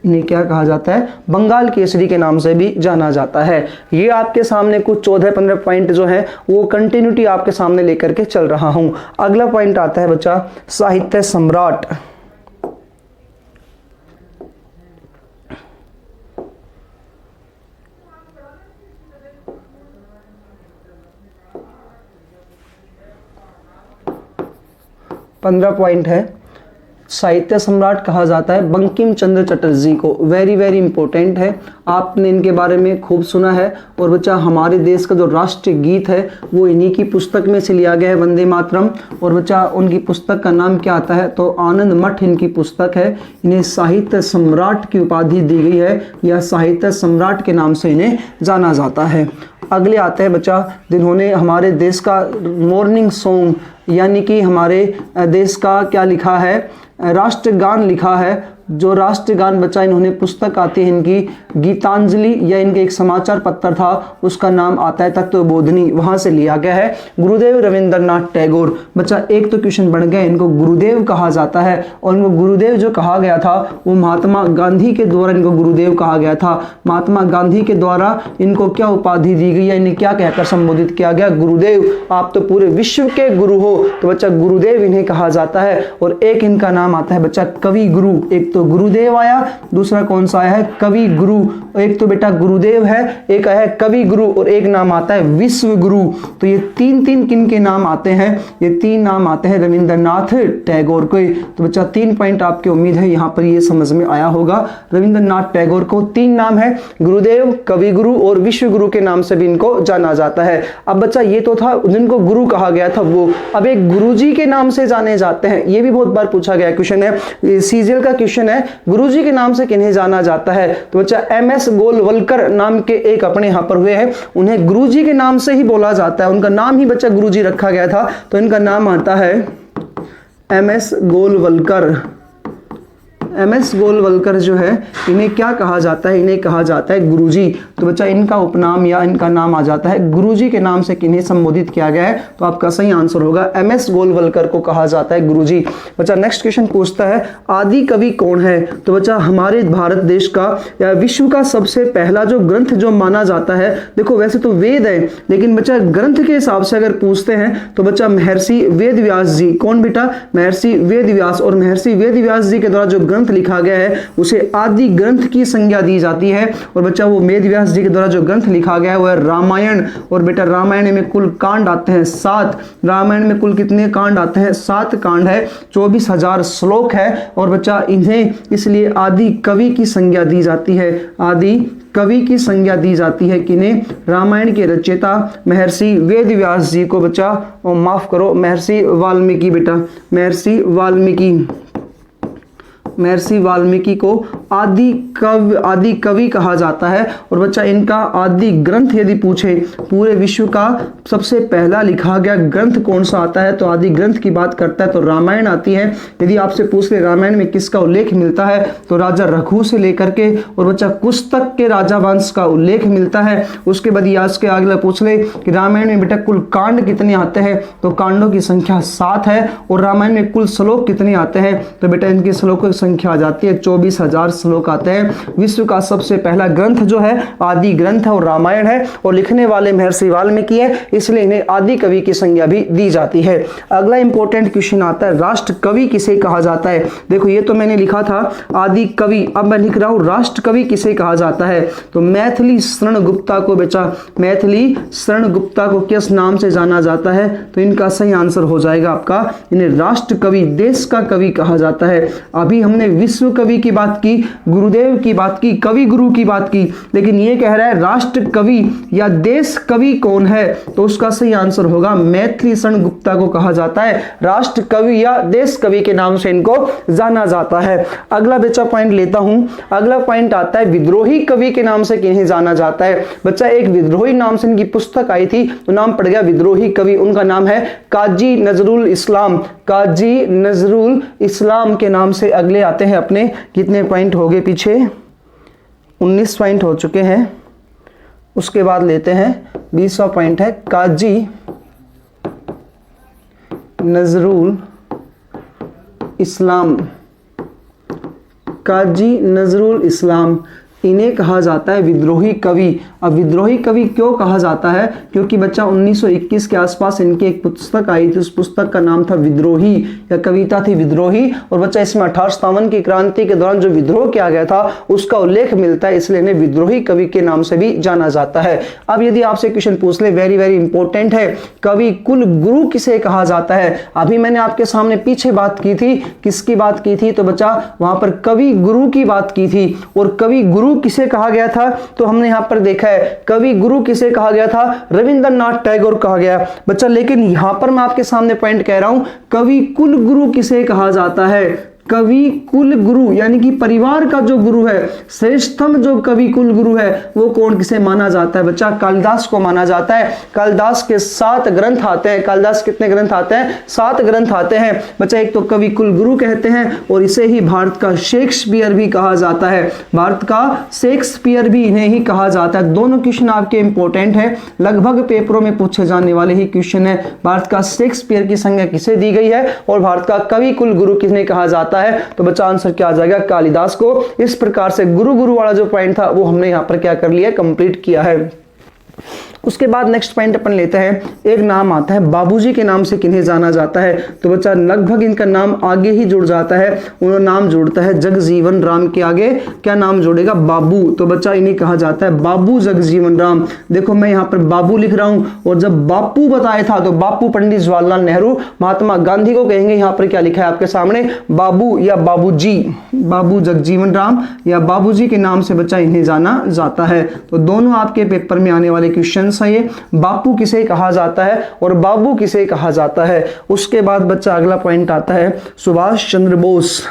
इन्हें क्या कहा जाता है, बंगाल केसरी के नाम से भी जाना जाता है। ये आपके सामने कुछ 14-15 पॉइंट जो है वो कंटिन्यूटी आपके सामने लेकर के चल रहा हूं। अगला पॉइंट आता है बच्चा साहित्य सम्राट। पंद्रह पॉइंट है, साहित्य सम्राट कहा जाता है बंकिम चंद्र चटर्जी को। वेरी वेरी इंपॉर्टेंट है, आपने इनके बारे में खूब सुना है। और बच्चा हमारे देश का जो राष्ट्रीय गीत है वो इन्हीं की पुस्तक में से लिया गया है, वंदे मातरम। और बच्चा उनकी पुस्तक का नाम क्या आता है, तो आनंद मठ इनकी पुस्तक है। इन्हें साहित्य सम्राट की उपाधि दी गई है या साहित्य सम्राट के नाम से इन्हें जाना जाता है। अगले आते हैं बच्चा जिन्होंने हमारे देश का मॉर्निंग सॉन्ग यानी कि हमारे देश का क्या लिखा है, राष्ट्रगान लिखा है। जो राष्ट्रगान बच्चा इन्होंने पुस्तक आती है इनकी गीतांजलि या इनके एक समाचार पत्र था, उसका नाम आता है तत्वबोधिनी, वहां से लिया गया है। गुरुदेव रविंद्रनाथ टैगोर। बच्चा एक तो क्वेश्चन बन गया, इनको गुरुदेव कहा जाता है और इनको गुरुदेव जो कहा गया था वो महात्मा गांधी के द्वारा इनको गुरुदेव कहा गया था। महात्मा गांधी के द्वारा इनको क्या उपाधि दी गई या इन्हें क्या कहकर संबोधित किया गया, गुरुदेव, आप तो पूरे विश्व के गुरु हो। तो बच्चा गुरुदेव इन्हें कहा जाता है। और एक इनका नाम आता है बच्चा कवि गुरु। एक तो तो गुरुदेव आया, दूसरा कौन सा आया है कवि गुरु। एक तो बेटा गुरुदेव है, एक आया है कवि गुरु और एक नाम आता है विश्व गुरु। तो ये तीन तीन किन के नाम आते हैं, ये तीन नाम आते हैं रविंद्रनाथ टैगोर के। तो बच्चा 3 पॉइंट आपकी उम्मीद है यहाँ पर ये समझ में आया होगा। रविंद्रनाथ टैगोर को 3 नाम है, गुरुदेव, कवि गुरु और विश्व गुरु के नाम से भी इनको जाना जाता है। अब बच्चा ये तो था जिनको गुरु कहा गया था वो, अब एक गुरुजी के नाम से जाने जाते हैं। ये भी बहुत बार पूछा गया क्वेश्चन है, सीजीएल का क्वेश्चन है, गुरुजी के नाम से किन्हें जाना जाता है। तो बच्चा MS गोलवलकर नाम के एक अपने यहाँ पर हुए हैं, उन्हें गुरुजी के नाम से ही बोला जाता है, उनका नाम ही बच्चा गुरुजी रखा गया था। तो इनका नाम आता है MS गोलवलकर। MS गोलवलकर जो है इन्हें क्या कहा जाता है, इन्हें कहा जाता है गुरुजी। तो बच्चा इनका उपनाम या इनका नाम आ जाता है गुरुजी के नाम से किन्हें संबोधित किया गया है। तो आपका सही आंसर होगा MS गोलवलकर को कहा जाता है गुरुजी। बच्चा नेक्स्ट क्वेश्चन पूछता है आदि कवि कौन है। तो बच्चा हमारे भारत देश का या विश्व का सबसे पहला जो ग्रंथ जो माना जाता है, देखो वैसे तो वेद है लेकिन बच्चा ग्रंथ के हिसाब से अगर पूछते हैं तो बच्चा महर्षि वेद व्यास जी। कौन बेटा, महर्षि वेद व्यास। और महर्षि वेद व्यास जी के द्वारा जो ग्रंथ लिखा गया है उसे आदि ग्रंथ की संज्ञा दी जाती है। और बच्चा वो वेद व्यास जी के द्वारा जो ग्रंथ लिखा गया है वह रामायण। और बेटा रामायण में कुल कांड आते हैं 7। रामायण में कुल कितने कांड आते हैं, 7 कांड है, 24,000 श्लोक है। और बच्चा इन्हें इसलिए आदि कवि की संज्ञा दी जाती है, आदि कवि की संज्ञा दी जाती है किन्हें, रामायण के रचयिता महर्षि वेद व्यास जी को। बच्चा और माफ करो महर्षि वाल्मीकि बेटा, महर्षि वाल्मीकि को आदि कवि कहा जाता है। और बच्चा इनका आदि ग्रंथ यदि पूछे पूरे विश्व का सबसे पहला लिखा गया ग्रंथ कौन सा आता है तो आदि ग्रंथ की बात करता है तो रामायण आती है। यदि आपसे पूछ ले रामायण में किसका उल्लेख मिलता है तो राजा रघु से लेकर के और बच्चा कुश तक के राजा वंश का उल्लेख मिलता है। उसके बाद आज के अगला पूछ ले कि रामायण में बेटा कुल कांड कितने आते हैं तो कांडों की संख्या 7 है। और रामायण में कुल श्लोक कितने आते हैं तो बेटा इनके श्लोकों की संख्या आ जाती है 24,000 श्लोक आते हैं। विश्व का सबसे पहला ग्रंथ जो है आदि ग्रंथ है और रामायण है और लिखने वाले महर्षि वाल्मीकि है, इसलिए इन्हें आदि कवि की संज्ञा भी दी जाती है। अगला इंपॉर्टेंट क्वेश्चन आता है राष्ट्र कवि किसे कहा जाता है। देखो ये तो मैंने लिखा था आदि कवि, अब मैं लिख रहा हूं राष्ट्र कवि किसे कहा जाता है। तो मैथिली शरण गुप्ता को बेचा, मैथिली शरण गुप्ता को किस नाम से जाना जाता है तो इनका सही आंसर हो जाएगा आपका, इन्हें राष्ट्र कवि, देश का कवि कहा जाता है। अभी हमने विश्व कवि की बात की, गुरुदेव की बात की, कवि गुरु की बात की, लेकिन ये कह रहा है राष्ट्र कवि या देश कवि कौन है तो उसका सही आंसर होगा मैथिली शरण गुप्ता को कहा जाता है राष्ट्र कवि या देश कवि के नाम से इनको जाना जाता है। अगला बच्चा पॉइंट लेता हूं, अगला पॉइंट आता है विद्रोही कवि के नाम से किन्हें जाना जाता है। बच्चा एक विद्रोही नाम से इनकी पुस्तक आई थी तो नाम पड़ गया विद्रोही कवि, उनका नाम है काजी नजरुल इस्लाम, काजी नजरुल इस्लाम के नाम से अगले आते हैं अपने। कितने पॉइंट हो गए पीछे, 19 पॉइंट हो चुके हैं। उसके बाद लेते हैं 20वां पॉइंट है काजी नजरुल इस्लाम, काजी नजरुल इस्लाम, इन्हें कहा जाता है विद्रोही कवि। अब विद्रोही कवि क्यों कहा जाता है क्योंकि बच्चा 1921 के आसपास इनकी एक पुस्तक आई थी, उस पुस्तक का नाम था विद्रोही या कविता थी विद्रोही। और बच्चा इसमें 1857 की क्रांति के दौरान जो विद्रोह किया गया था उसका उल्लेख मिलता है, इसलिए इन्हें विद्रोही कवि के नाम से भी जाना जाता है। अब यदि आपसे क्वेश्चन पूछ ले, वेरी वेरी इंपॉर्टेंट है, कवि कुल गुरु किसे कहा जाता है। अभी मैंने आपके सामने पीछे बात की थी, किसकी बात की थी तो बच्चा वहां पर कवि गुरु की बात की थी। और कवि गुरु किसे कहा गया था तो हमने यहां पर देखा है कवि गुरु किसे कहा गया था, रविंद्रनाथ टैगोर कहा गया बच्चा। लेकिन यहां पर मैं आपके सामने पॉइंट कह रहा हूं कवि कुल गुरु किसे कहा जाता है। कवि कुल गुरु यानी कि परिवार का जो गुरु है, श्रेष्ठतम जो कवि कुल गुरु है वो कौन किसे माना जाता है बच्चा, कालिदास को माना जाता है। कालिदास के 7 ग्रंथ आते हैं। कालिदास कितने ग्रंथ आते हैं, 7 ग्रंथ आते हैं बच्चा। एक तो कवि कुल गुरु कहते हैं और इसे ही भारत का शेक्सपियर भी कहा जाता है, भारत का शेक्सपियर भी इन्हें ही कहा जाता है। दोनों क्वेश्चन आपके इंपॉर्टेंट है, लगभग पेपरों में पूछे जाने वाले ही क्वेश्चन है। भारत का शेक्सपियर की संज्ञा किसे दी गई है और भारत का कवि कुल गुरु किसने कहा जाता है तो बच्चा आंसर क्या आ जाएगा, कालिदास को। इस प्रकार से गुरु गुरु वाला जो पॉइंट था वो हमने यहां पर क्या कर लिया, कंप्लीट किया है। उसके बाद नेक्स्ट पॉइंट अपन लेते हैं, एक नाम आता है बाबूजी के नाम से किन्हें जाना जाता है। तो बच्चा लगभग इनका नाम आगे ही जुड़ जाता है, उन्होंने नाम जोड़ता है जगजीवन राम के आगे क्या नाम जोड़ेगा, बाबू। तो बच्चा इन्हें कहा जाता है बाबू जगजीवन राम। देखो मैं यहाँ पर बाबू लिख रहा हूं, और जब बापू बताया था तो बापू पंडित जवाहरलाल नेहरू महात्मा गांधी को कहेंगे। यहाँ पर क्या लिखा है आपके सामने, बाबू या बाबूजी, बाबू जगजीवन राम या बाबूजी के नाम से बच्चा इन्हें जाना जाता है। तो दोनों आपके पेपर में आने वाले क्वेश्चन है ये, बापू किसे कहा जाता है और बाबू किसे कहा जाता है। उसके बाद बच्चा अगला पॉइंट आता है सुभाष चंद्र बोस।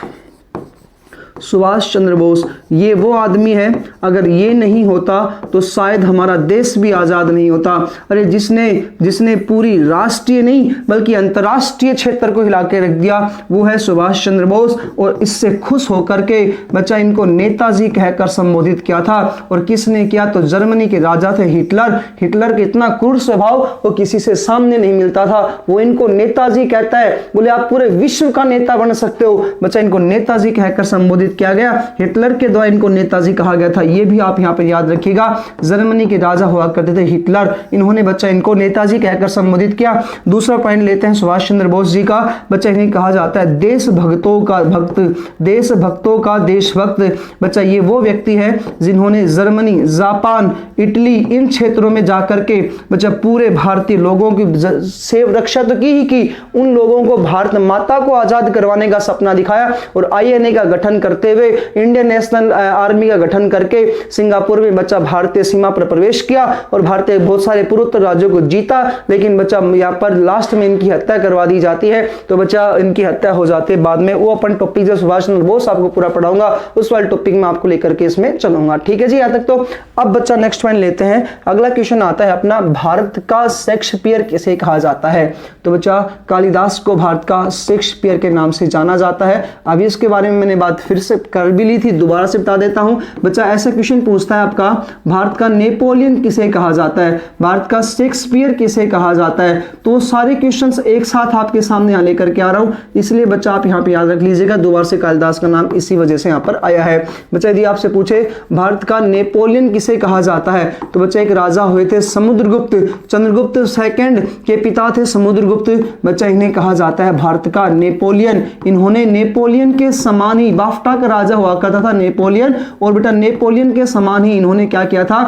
सुभाष चंद्र बोस ये वो आदमी है, अगर ये नहीं होता तो शायद हमारा देश भी आजाद नहीं होता। अरे जिसने पूरी राष्ट्रीय नहीं बल्कि अंतर्राष्ट्रीय क्षेत्र को हिला के रख दिया वो है सुभाष चंद्र बोस। और इससे खुश होकर के बच्चा इनको नेताजी कहकर संबोधित किया था। और किसने किया, तो जर्मनी के राजा थे हिटलर। हिटलर के इतना क्रूर स्वभाव वो किसी से सामने नहीं मिलता था, वो इनको नेताजी कहता है। बोले आप पूरे विश्व का नेता बन सकते हो, बच्चा इनको नेताजी कहकर संबोधित किया गया। हिटलर के द्वारा इनको नेताजी कहा गया था, ये भी आप यहाँ पे याद रखिएगा। जर्मनी के राजा हुआ करते थे हिटलर, इन्होंने बच्चा इनको नेताजी कहकर संबोधित किया। दूसरा पॉइंट लेते हैं सुभाष चंद्र बोस जी का। बच्चा इन्हें कहा जाता है देशभक्तों का भक्त, देशभक्तों का देशभक्त। बच्चा ये वो व्यक्ति है जिन्होंने जर्मनी, जापान, इटली इन क्षेत्रों में जाकर के बच्चा पूरे भारतीय लोगों की सेव रक्षा तो की ही की, उन लोगों को भारत माता को आजाद करवाने का सपना दिखाया। और INA का गठन करते हुए इंडियन नेशनल आर्मी का गठन करके सिंगापुर में बच्चा भारतीय सीमा पर प्रवेश किया और भारतीय बहुत सारे पूर्वोत्तर राज्यों को जीता। लेकिन बच्चा यहाँ पर लास्ट में इनकी हत्या करवा दी जाती है, तो बच्चा इनकी हत्या हो जाती है बाद में। वो अपन टॉपिक जो सुभाष चंद्र बोस आपको पूरा पढ़ाऊंगा, उस वाले टॉपिक में आपको लेकर के इसमें चलूंगा। ठीक है जी, यहाँ तक तो। अब बच्चा नेक्स्ट पॉइंट लेते हैं। अगला क्वेश्चन आता है अपना, भारत का शेक्सपियर किसे कहा जाता है। तो बच्चा कालिदास को भारत का शेक्सपियर के नाम से जाना जाता है। अभी इसके बारे में मैंने बात फिर से कर भी ली थी, दोबारा से बता देता हूं। बच्चा ऐसा क्वेश्चन पूछता है आपका, भारत का नेपोलियन किसे कहा जाता है, भारत का शेक्सपियर किसे कहा जाता है। तो सारे क्वेश्चंस एक साथ आपके सामने यहाँ लेकर के आ रहा हूं, इसलिए बच्चा आप यहाँ पे याद रख लीजिएगा। दोबारा से कालिदास का नाम इसी वजह से यहाँ पर आया है। बच्चा यदि आपसे पूछे भारत का नेपोलियन किसे कहा जाता है, तो बच्चा एक राजा हुए थे समुद्रगुप्त, चंद्रगुप्त सेकंड के पिता थे समुद्रगुप्त। बच्चा इन्हें कहा जाता है भारत का नेपोलियन। इन्होंने नेपोलियन के समान ही, बाफ्टा का राजा हुआ करता था नेपोलियन, और बेटा नेपोलियन के समान ही इन्होंने क्या किया था,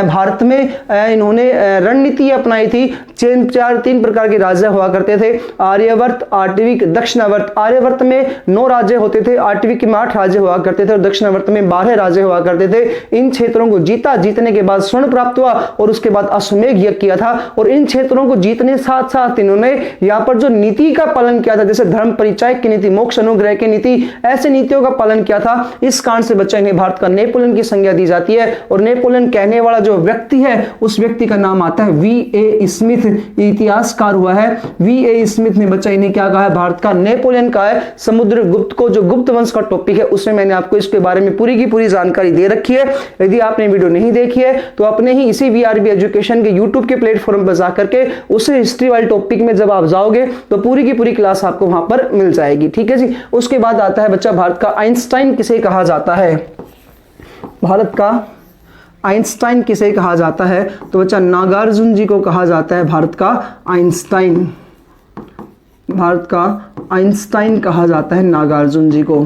भारत में इन्होंने रणनीति अपनाई थी। तीन प्रकार के राज्य हुआ करते थे, आर्यवर्त, आर्टविक, दक्षिणावर्त। आर्यवर्त में 9 राज्य होते थे, आर्टविक में 8 राज्य हुआ करते थे और दक्षिणावर्त में 12 राज्य हुआ करते थे। इन क्षेत्रों को जीता, जीतने के बाद स्वर्ण प्राप्त हुआ और उसके बाद अश्वमेध यज्ञ किया था। और इन क्षेत्रों को जीतने साथ साथ इन्होंने यहाँ पर जो नीति का पालन किया था, जैसे धर्म परिचायक की नीति, मोक्ष अनुग्रह की नीति, ऐसे नीतियों का पालन किया था। इस कारण से बच्चा इन्हें भारत का नेपोलियन की संज्ञा दी जाती है। और नेपोलियन कहने वाला जो व्यक्ति है उस व्यक्ति का नाम आता है V.A. स्मिथ, इतिहासकार हुआ है V.A. स्मिथ ने बच्चा इन्हें क्या कहा है, भारत का नेपोलियन कहा है। समुद्रगुप्त को जो गुप्त वंश का टॉपिक है उसमें मैंने आपको इसके बारे में पूरी की पूरी जानकारी दे रखी है। यदि आपने वीडियो नहीं देखी है तो अपने ही इसी VRB एजुकेशन के यूट्यूब के प्लेटफॉर्म पर जाकर के उस हिस्ट्री वाले टॉपिक में जब आप जाओगे तो पूरी की पूरी क्लास आपको वहां पर मिल जाएगी। ठीक है जी। उसके बाद आता है बच्चा, भारत का आइंस्टाइन किसे कहा जाता है। भारत का आइंस्टाइन किसे कहा जाता है, तो बच्चा नागार्जुन जी को कहा जाता है भारत का आइंस्टाइन। भारत का आइंस्टाइन कहा जाता है नागार्जुन जी को।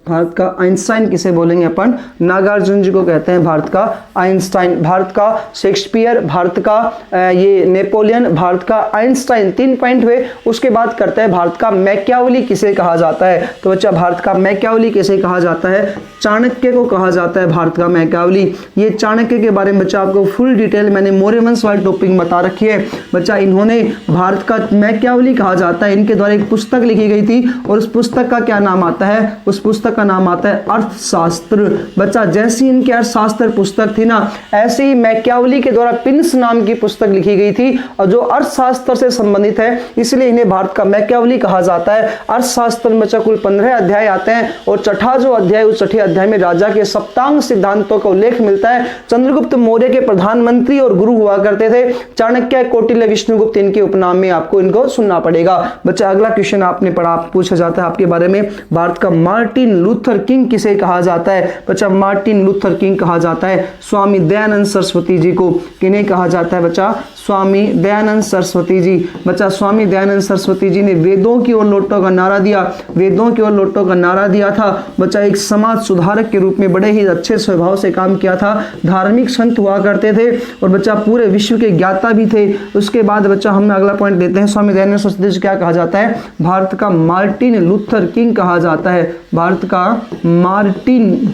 भारत का आइंस्टाइन किसे बोलेंगे अपन, नागार्जुन जी को कहते हैं भारत का आइंस्टाइन। भारत का शेक्सपियर, भारत का ये नेपोलियन, भारत का आइंस्टाइन, 3 पॉइंट हुए। उसके बाद करते हैं भारत का मैकियावेली किसे कहा जाता है। तो बच्चा भारत का मैकियावेली किसे कहा जाता है, चाणक्य को कहा जाता है भारत का मैकियावेली। ये चाणक्य के बारे में बच्चा आपको फुल डिटेल मैंने मौर्य वंश वाले टॉपिक में बता रखी है। बच्चा इन्होंने भारत का मैकियावेली कहा जाता है, इनके द्वारा एक पुस्तक लिखी गई थी और उस पुस्तक का क्या नाम आता है, उस पुस्तक का नाम आता है अर्थशास्त्र। बच्चा जैसी इनकी अर्थशास्त्र पुस्तक थी ना, ऐसे ही मैकियावेली के द्वारा पिंस नाम की पुस्तक लिखी गई थी और जो अर्थशास्त्र से संबंधित है, इसलिए इन्हें भारत का मैकियावेली कहा जाता है। अर्थशास्त्र में बच्चा कुल 15 अध्याय आते हैं और छठा जो अध्याय, उस छठे अध्याय में राजा के सप्तांग सिद्धांतों का उल्लेख मिलता है। चंद्रगुप्त मौर्य के प्रधानमंत्री और गुरु हुआ करते थे, चाणक्य, कौटिल्य, विष्णुगुप्त, इनके उपनाम में आपको इनको सुनना पड़ेगा। बच्चा अगला क्वेश्चन आपने पढ़ा, पूछा जाता है आपके बारे में, भारत का मार्टिन लूथर किंग किसे कहा जाता है बच्चा? मार्टिन लूथर किंग कहा जाता है। स्वामी दयानंद सरस्वती जी को किन्हें कहा जाता है बच्चा? स्वामी दयानंद सरस्वती जी। बच्चा स्वामी दयानंद सरस्वती जी ने वेदों की ओर लौटो का नारा दिया, वेदों की ओर लौटो का नारा दिया था बच्चा। एक समाज सुधारक के रूप में बड़े ही अच्छे स्वभाव से काम किया था। धार्मिक संत हुआ करते थे और बच्चा पूरे विश्व के ज्ञाता भी थे। उसके बाद बच्चा हम अगला पॉइंट लेते हैं। स्वामी दयानंद सरस्वती जी क्या कहा जाता है? भारत का मार्टिन लूथर किंग कहा जाता है। भारत का मार्टिन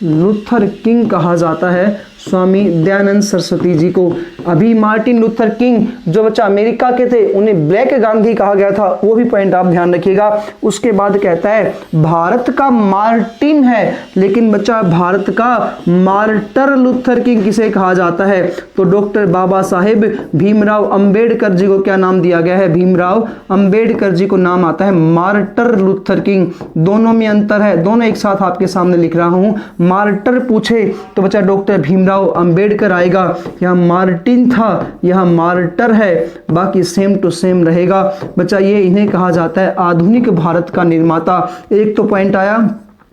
लूथर किंग कहा जाता है स्वामी दयानंद सरस्वती जी को। अभी मार्टिन लूथर किंग जो बच्चा अमेरिका के थे उन्हें ब्लैक गांधी कहा गया था, वो भी पॉइंट आप ध्यान रखिएगा। उसके बाद कहता है भारत का मार्टिन है, लेकिन बच्चा भारत का मार्टर लूथर किंग किसे कहा जाता है? तो डॉक्टर बाबा साहेब भीमराव अंबेडकर जी को क्या नाम दिया गया है? भीमराव अंबेडकर जी को नाम आता है मार्टर लूथर किंग। दोनों में अंतर है, दोनों एक साथ आपके सामने लिख रहा हूं। मार्टर पूछे तो बच्चा डॉक्टर भीमराव अंबेडकर आएगा। यहां मार्टिन था, यहां मार्टर है, बाकी सेम टू सेम रहेगा बच्चा। ये इन्हें कहा जाता है आधुनिक भारत का निर्माता। एक तो पॉइंट आया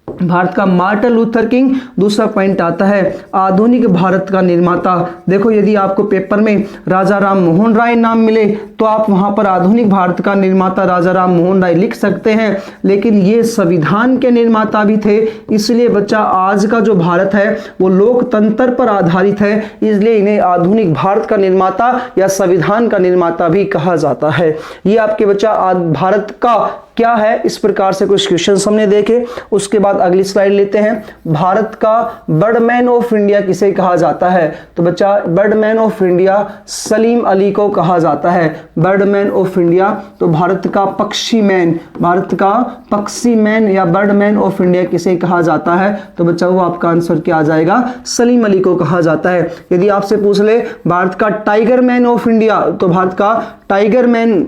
भारत का मार्टिन लूथर किंग, दूसरा पॉइंट आता है आधुनिक भारत का निर्माता। देखो यदि आपको पेपर में राजा राम मोहन राय नाम मिले तो आप वहां पर आधुनिक भारत का निर्माता राजा राम मोहन राय लिख सकते हैं, लेकिन ये संविधान के निर्माता भी थे। इसलिए बच्चा आज का जो भारत है वो लोकतंत्र पर आधारित है, इसलिए इन्हें आधुनिक भारत का निर्माता या संविधान का निर्माता भी कहा जाता है। ये आपके बच्चा भारत का क्या है, इस प्रकार से कुछ क्वेश्चन हमने देखे। उसके बाद अगली स्लाइड लेते हैं। भारत का बर्डमैन ऑफ इंडिया किसे कहा जाता है? तो बच्चा Birdman of India Salim Ali को कहा जाता है। बर्डमैन ऑफ इंडिया तो भारत का पक्षी मैन, भारत का पक्षी मैन या बर्डमैन ऑफ इंडिया किसे कहा जाता है? तो बच्चा वो आपका आंसर क्या आ जाएगा? सलीम अली को कहा जाता है। यदि आपसे पूछ ले भारत का टाइगर मैन ऑफ इंडिया, तो भारत का टाइगर मैन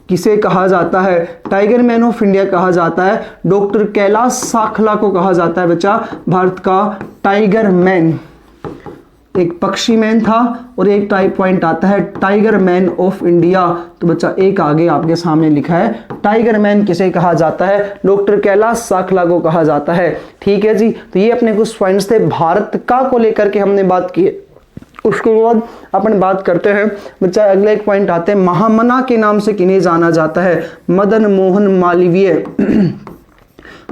किसे कहा जाता है? टाइगर मैन ऑफ इंडिया कहा जाता है डॉक्टर कैलाश साखला को कहा जाता है बच्चा। भारत का टाइगर मैन, एक पक्षी मैन था और एक टाइप पॉइंट आता है टाइगर मैन ऑफ इंडिया। तो बच्चा एक आगे आपके सामने लिखा है टाइगर मैन किसे कहा जाता है? डॉक्टर कैलाश साखला को कहा जाता है। ठीक है जी, तो ये अपने कुछ पॉइंट्स थे भारत का को लेकर के हमने बात की। उसके बाद अपन बात करते हैं बच्चा अगले एक पॉइंट आते हैं महामना के नाम से किन्हें जाना जाता है? मदन मोहन मालवीय।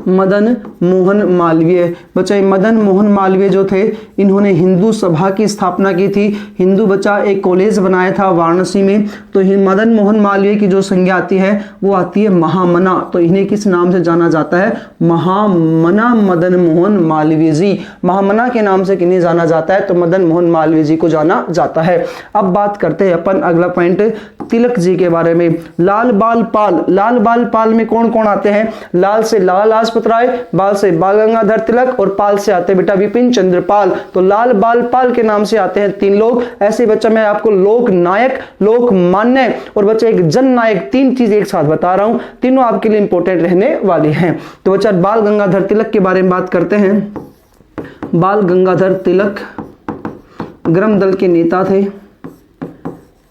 मदन मोहन मालवीय बच्चा, मदन मोहन मालवीय जो थे इन्होंने हिंदू सभा की स्थापना की थी। हिंदू बच्चा एक कॉलेज बनाया था वाराणसी में। तो मदन मोहन मालवीय की जो संज्ञा आती है वो आती है महामना। तो इन्हें किस नाम से जाना जाता है? महामना मदन मोहन मालवीय जी। महामना के नाम से किन्हें जाना जाता है? तो मदन मोहन मालवीय जी को जाना जाता है। अब बात करते हैं अपन अगला पॉइंट तिलक जी के बारे में। लाल बाल पाल, लाल बाल पाल में कौन कौन आते हैं? लाल से लाला लाजपत राय, बाल से बाल गंगाधर तिलक और पाल से आते हैं बेटा विपिन चंद्र पाल। तो लाल बाल पाल के नाम से आते हैं तीन लोग। ऐसे बच्चा मैं आपको लोक नायक, लोक मान्य और बच्चा एक जन नायक, तीन चीज एक साथ बता रहा हूं, तीनों आपके लिए इंपॉर्टेंट रहने वाली हैं। तो बच्चा बाल गंगाधर तिलक के बारे में बात करते हैं। बाल गंगाधर तिलक ग्राम दल के नेता थे।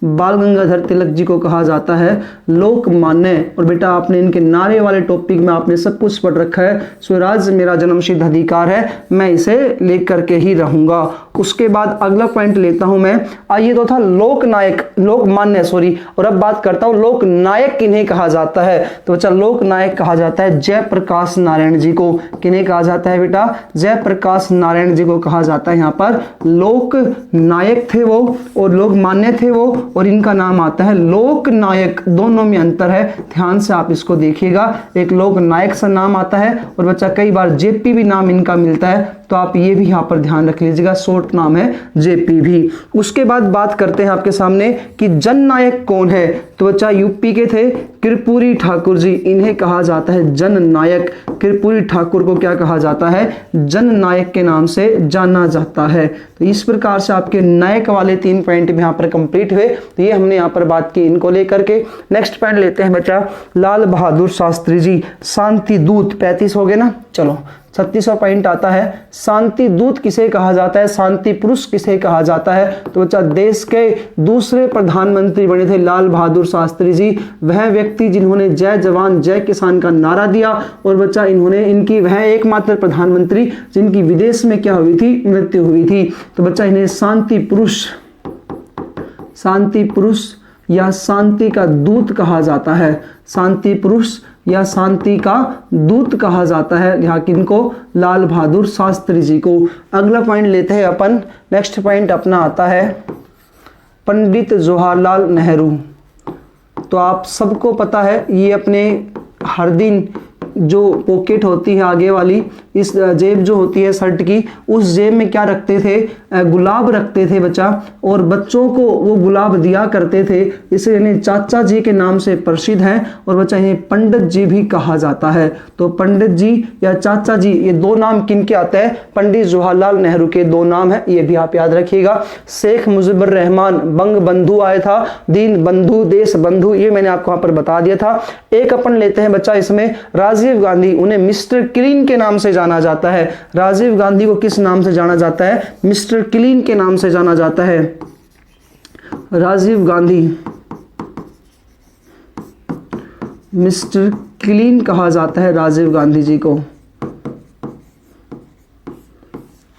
बाल गंगाधर तिलक जी को कहा जाता है लोकमान्य। और बेटा आपने इनके नारे वाले टॉपिक में आपने सब कुछ पढ़ रखा है। स्वराज मेरा जन्मसिद्ध अधिकार है, मैं इसे लेकर के ही रहूंगा। उसके बाद अगला पॉइंट लेता हूं मैं। ये तो था लोकनायक, लोकमान्य सॉरी। और अब बात करता हूं लोकनायक किन्हें कहा जाता है? तो बच्चा लोकनायक कहा जाता है जयप्रकाश नारायण जी को। किन्हें कहा जाता है बेटा? जयप्रकाश नारायण जी को कहा जाता है। यहाँ पर लोक नायक थे वो और लोकमान्य थे वो, और इनका नाम आता है लोक नायक। दोनों में अंतर है, ध्यान से आप इसको देखिएगा। एक लोक नायक सा नाम आता है और बच्चा कई बार जेपी भी नाम इनका मिलता है, तो आप ये भी यहाँ पर ध्यान रख लीजिएगा, शॉर्ट नाम है जेपी भी। उसके बाद बात करते हैं आपके सामने कि जन नायक कौन है? तो बच्चा यूपी के थे कर्पूरी ठाकुर जी, इन्हें कहा जाता है जन नायक। कर्पूरी ठाकुर को क्या कहा जाता है? जन नायक के नाम से जाना जाता है। तो इस प्रकार से आपके नायक वाले 3 पॉइंट यहाँ पर कंप्लीट हुए। तो ये हमने यहाँ पर बात की इनको लेकर के। नेक्स्ट पॉइंट लेते हैं बच्चा लाल बहादुर शास्त्री जी, शांति दूत। 35 हो गए ना, चलो 36वां पॉइंट आता है शांति दूत किसे कहा जाता है, शांति पुरुष किसे कहा जाता है। तो बच्चा देश के दूसरे प्रधानमंत्री बने थे लाल बहादुर शास्त्री जी, वह व्यक्ति जिन्होंने जय जवान जय किसान का नारा दिया। और बच्चा इनकी वह एकमात्र प्रधानमंत्री जिनकी विदेश में क्या हुई थी, मृत्यु हुई थी। तो बच्चा इन्हें शांति पुरुष या शांति का दूत कहा जाता है, शांति पुरुष या शांति का दूत कहा जाता है यहाँ किनको, लाल बहादुर शास्त्री जी को। अगला पॉइंट लेते हैं अपन, नेक्स्ट पॉइंट अपना आता है पंडित जवाहरलाल नेहरू। तो आप सबको पता है ये अपने हर दिन जो पॉकेट होती है आगे वाली, इस जेब जो होती है शर्ट की, उस जेब में क्या रखते थे, गुलाब रखते थे बच्चा, और बच्चों को वो गुलाब दिया करते थे, इसलिए इन्हें चाचा जी के नाम से प्रसिद्ध है। और बच्चा इन्हें पंडित जी भी कहा जाता है। तो पंडित जी या चाचा जी ये दो नाम किनके आते हैं, पंडित जवाहरलाल नेहरू के दो नाम है, ये भी आप याद रखिएगा। शेख मुजीबुर रहमान बंग बंधु आया था, दीन बंधु देश बंधु, ये मैंने आपको वहां पर बता दिया था। एक अपन लेते हैं बच्चा इसमें राजीव गांधी, उन्हें मिस्टर क्लीन के नाम से जाना जाता है। राजीव गांधी को किस नाम से जाना जाता है, मिस्टर क्लीन के नाम से जाना जाता है। राजीव गांधी मिस्टर क्लीन कहा जाता है राजीव गांधी जी को।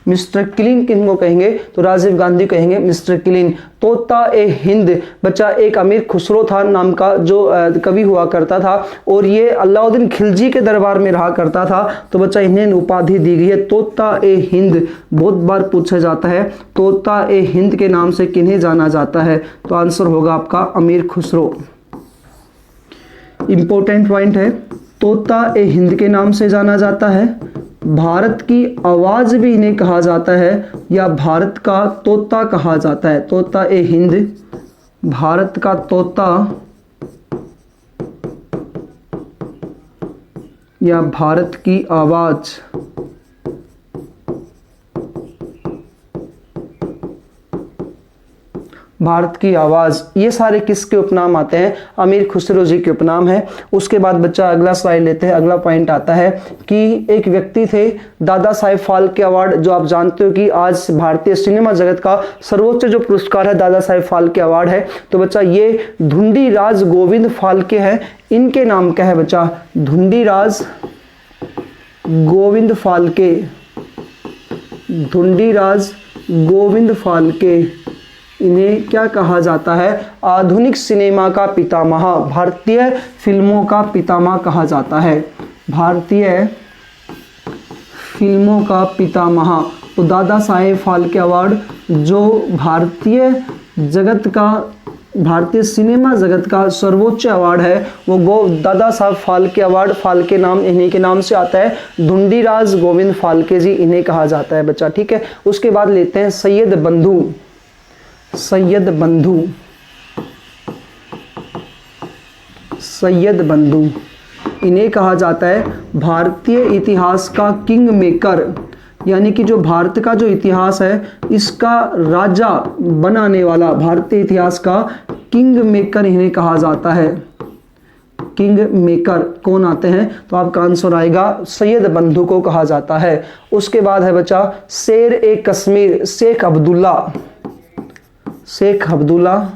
मिस्टर क्लीन किनको कहेंगे, तो राजीव गांधी कहेंगे मिस्टर क्लीन। तोता ए हिंद बच्चा एक अमीर खुसरो था नाम का जो कवि हुआ करता था, और ये अलाउद्दीन खिलजी के दरबार में रहा करता था। तो बच्चा इन्हें उपाधि दी गई है तोता ए हिंद। बहुत बार पूछा जाता है तोता ए हिंद के नाम से किन्हें जाना जाता है, तो आंसर होगा आपका अमीर खुसरो। इंपॉर्टेंट पॉइंट है, तोता ए हिंद के नाम से जाना जाता है। भारत की आवाज भी इन्हें कहा जाता है, या भारत का तोता कहा जाता है। तोता ए हिंद, भारत का तोता या भारत की आवाज। भारत की आवाज, ये सारे किसके उपनाम आते हैं, अमीर खुसरो जी के उपनाम है। उसके बाद बच्चा अगला स्लाइड लेते हैं। अगला पॉइंट आता है कि एक व्यक्ति थे दादा साहेब फाल्के अवार्ड, जो आप जानते हो कि आज भारतीय सिनेमा जगत का सर्वोच्च जो पुरस्कार है दादा साहेब फाल्के अवार्ड है। तो बच्चा ये धुंडीराज गोविंद फाल्के हैं, इनके नाम क्या है बच्चा, धुंडीराज गोविंद फाल्के। धुंडीराज गोविंद फाल्के, इन्हें क्या कहा जाता है, आधुनिक सिनेमा का पितामह, भारतीय फिल्मों का पितामह कहा जाता है। भारतीय फिल्मों का पितामह। तो दादा साहेब फाल्के अवार्ड जो भारतीय सिनेमा जगत का सर्वोच्च अवार्ड है, वो दादा साहब फाल्के अवार्ड, फाल्के नाम इन्हीं के नाम से आता है। धुंडीराज गोविंद फाल्के जी इन्हें कहा जाता है बच्चा, ठीक है। उसके बाद लेते हैं सैयद बंधु। सैयद बंधु, सैयद बंधु इन्हें कहा जाता है भारतीय इतिहास का किंग मेकर, यानी कि जो भारत का जो इतिहास है इसका राजा बनाने वाला, भारतीय इतिहास का किंग मेकर इन्हें कहा जाता है। किंग मेकर कौन आते हैं, तो आपका आंसर आएगा सैयद बंधु को कहा जाता है। उसके बाद है बच्चा शेर ए कश्मीर, शेख अब्दुल्ला। शेख अब्दुल्ला,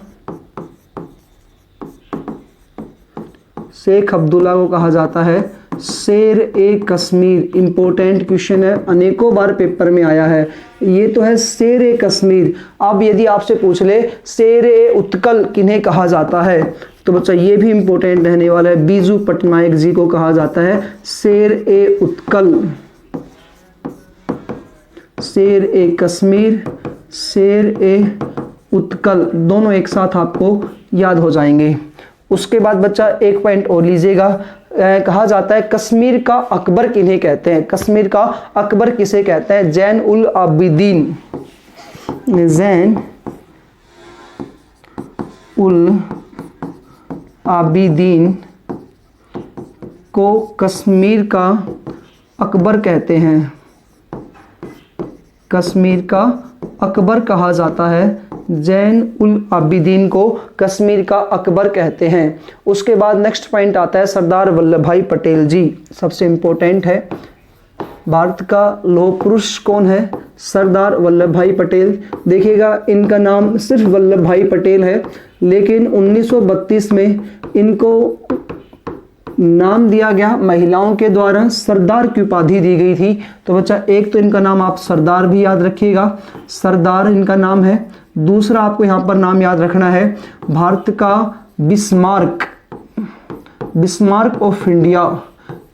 शेख अब्दुल्ला को कहा जाता है शेर ए कश्मीर। इंपॉर्टेंट क्वेश्चन है, अनेकों बार पेपर में आया है। ये तो है शेर ए कश्मीर। अब यदि आपसे पूछ ले शेर ए उत्कल किन्हें कहा जाता है, तो बच्चा ये भी इंपॉर्टेंट रहने वाला है, बीजू पटनायक जी को कहा जाता है शेर ए उत्कल। शेर ए कश्मीर, शेर ए उत्कल, दोनों एक साथ आपको याद हो जाएंगे। उसके बाद बच्चा एक पॉइंट और लीजिएगा, कहा जाता है कश्मीर का अकबर किन्हें कहते हैं, कश्मीर का अकबर किसे कहते हैं, जैन उल आबिदीन। जैन उल आबिदीन को कश्मीर का अकबर कहते हैं, कश्मीर का अकबर कहा जाता है, जैन उल आबिदीन को कश्मीर का अकबर कहते हैं। उसके बाद नेक्स्ट पॉइंट आता है सरदार वल्लभ भाई पटेल जी, सबसे इंपॉर्टेंट है। भारत का लौह पुरुष कौन है? सरदार वल्लभ भाई पटेल। देखिएगा इनका नाम सिर्फ वल्लभ भाई पटेल है, लेकिन 1932 में इनको नाम दिया गया महिलाओं के द्वारा, सरदार की उपाधि दी गई थी। तो बच्चा एक तो इनका नाम आप सरदार भी याद रखिएगा, सरदार इनका नाम है। दूसरा आपको यहाँ पर नाम याद रखना है भारत का बिस्मार्क, बिस्मार्क ऑफ इंडिया,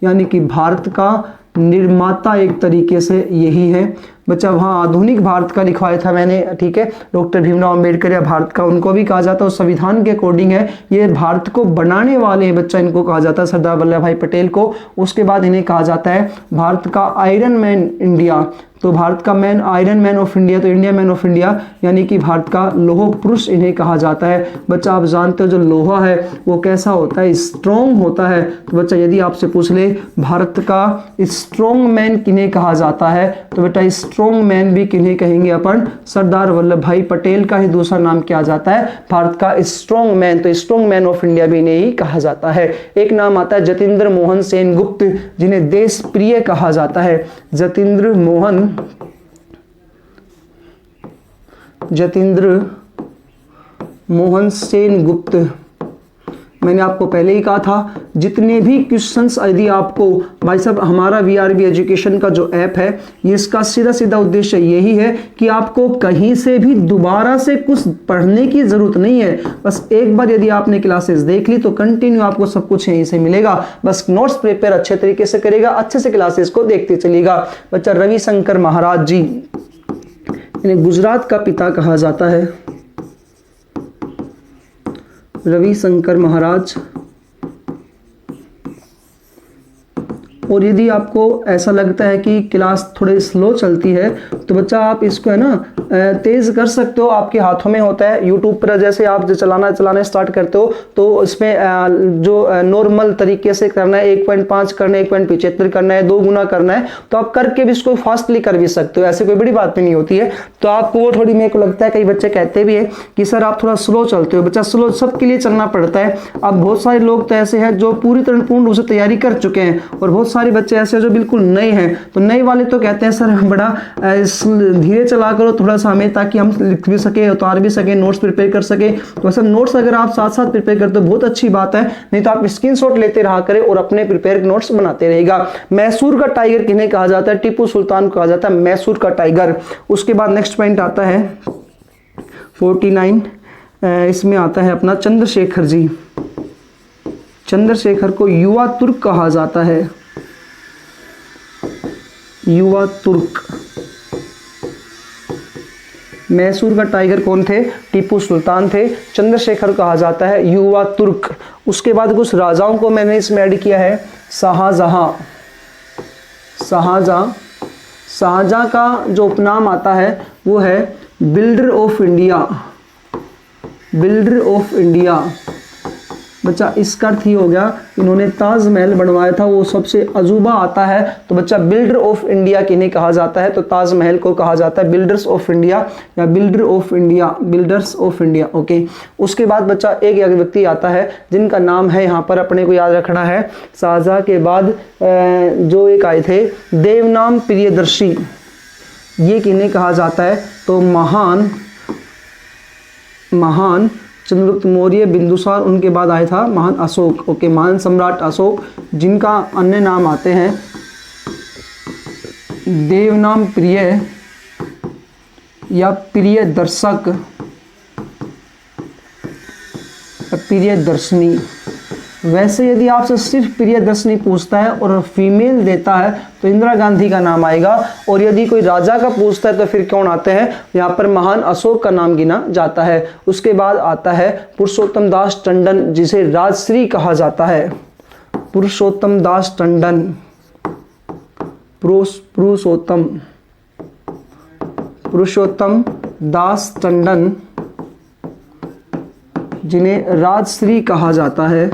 यानी कि भारत का निर्माता एक तरीके से यही है। बच्चा वहाँ आधुनिक भारत का लिखवाया था मैंने, ठीक है। डॉक्टर भीमराव अंबेडकर या भारत का उनको भी कहा जाता है, उस संविधान के अकॉर्डिंग है। ये भारत को बनाने वाले बच्चा इनको कहा जाता है, सरदार वल्लभ भाई पटेल को। उसके बाद इन्हें कहा जाता है भारत का आयरन मैन इंडिया। तो भारत का man, iron man of India, तो इंडिया मैन ऑफ इंडिया, यानी कि भारत का लोह पुरुष इन्हें कहा जाता है। बच्चा आप जानते हो जो लोहा है वो कैसा होता है? स्ट्रॉन्ग होता है। तो बच्चा यदि आपसे पूछ ले भारत का स्ट्रॉन्ग मैन किन्हें कहा जाता है, तो बेटा स्ट्रॉन्ग मैन भी किन्हें कहेंगे अपन? सरदार वल्लभ भाई पटेल का ही दूसरा नाम क्या जाता है? भारत का स्ट्रॉन्ग मैन। तो स्ट्रॉन्ग मैन ऑफ इंडिया भी इन्हें ही कहा जाता है। एक नाम आता है जतींद्र मोहन सेन गुप्त, जिन्हें देश प्रिय कहा जाता है। जतींद्र मोहन सेन गुप्त। मैंने आपको पहले ही कहा था जितने भी क्वेश्चंस यदि आपको, भाई साहब हमारा वीआरबी एजुकेशन का जो ऐप है ये इसका सीधा सीधा उद्देश्य यही है कि आपको कहीं से भी दोबारा से कुछ पढ़ने की जरूरत नहीं है। बस एक बार यदि आपने क्लासेस देख ली तो कंटिन्यू आपको सब कुछ यहीं से मिलेगा। बस नोट्स प्रिपेयर अच्छे तरीके से करेगा, अच्छे से क्लासेस को देखते चलिएगा। बच्चा रविशंकर महाराज जी, इन्हें गुजरात का पिता कहा जाता है। रविशंकर महाराज। और यदि आपको ऐसा लगता है कि क्लास थोड़ी स्लो चलती है तो बच्चा आप इसको है ना तेज कर सकते हो, आपके हाथों में होता है। यूट्यूब पर जैसे आप जो चलाना स्टार्ट करते हो तो इसमें जो नॉर्मल तरीके से करना है 1.5 करना है, 1.75 करना है, 2 गुना करना है, तो आप करके भी इसको फास्टली कर भी सकते हो, ऐसे कोई बड़ी बात भी नहीं होती है। तो आपको वो थोड़ी, मेरे को लगता है कई बच्चे कहते भी है कि सर आप थोड़ा स्लो चलते हो। बच्चा स्लो सबके लिए चलना पड़ता है। अब बहुत सारे लोग तो ऐसे हैं जो पूरी तरह पूर्ण रूप से तैयारी कर चुके हैं, और बहुत सारे बच्चे ऐसे जो बिल्कुल नए हैं। तो नए वाले तो कहते हैं सर बड़ा धीरे चला करो थोड़ा सा हमें, ताकि हम लिख भी सके, उतार भी सके, नोट्स प्रिपेयर कर सके। तो सब नोट्स अगर आप साथ साथ प्रिपेयर करते हो बहुत अच्छी बात है, नहीं तो आप स्क्रीनशॉट लेते रहा करें और अपने प्रिपेयर नोट्स बनाते रहेगा। मैसूर का टाइगर किन्हें कहा जाता है? टीपू सुल्तान को कहा जाता है मैसूर का टाइगर। उसके बाद नेक्स्ट पॉइंट आता है 49, इसमें आता है अपना चंद्रशेखर जी। चंद्रशेखर को युवा तुर्क कहा जाता है, युवा तुर्क। मैसूर का टाइगर कौन थे? टीपू सुल्तान थे। चंद्रशेखर कहा जाता है युवा तुर्क। उसके बाद कुछ राजाओं को मैंने इसमें ऐड किया है। शाहजहां। शाहजहां का जो उपनाम आता है वो है builder of India, builder of India. बच्चा इसका अर्थ ही हो गया इन्होंने ताजमहल बनवाया था, वो सबसे अजूबा आता है। तो बच्चा बिल्डर ऑफ इंडिया किन्हें कहा जाता है? तो ताजमहल को कहा जाता है बिल्डर्स ऑफ इंडिया या builder of India, builders of India. Okay. उसके बाद बच्चा एक व्यक्ति आता है जिनका नाम है यहाँ पर अपने को याद रखना है। शाहजहां के बाद जो एक आए थे देवनाम प्रियदर्शी, ये किन्हें कहा जाता है? तो महान चंद्रगुप्त मौर्य, बिंदुसार, उनके बाद आया था महान अशोक। ओके, महान सम्राट अशोक, जिनका अन्य नाम आते हैं देवनाम प्रिय या प्रिय दर्शक, प्रिय दर्शनी। वैसे यदि आपसे सिर्फ प्रिय दर्शनी पूछता है और फीमेल देता है तो इंदिरा गांधी का नाम आएगा, और यदि कोई राजा का पूछता है तो फिर कौन आते हैं? यहाँ पर महान अशोक का नाम गिना जाता है। उसके बाद आता है पुरुषोत्तम दास टंडन, जिसे राजश्री कहा जाता है। पुरुषोत्तम दास टंडन, पुरुषोत्तम दास टंडन, जिन्हें राजश्री कहा जाता है।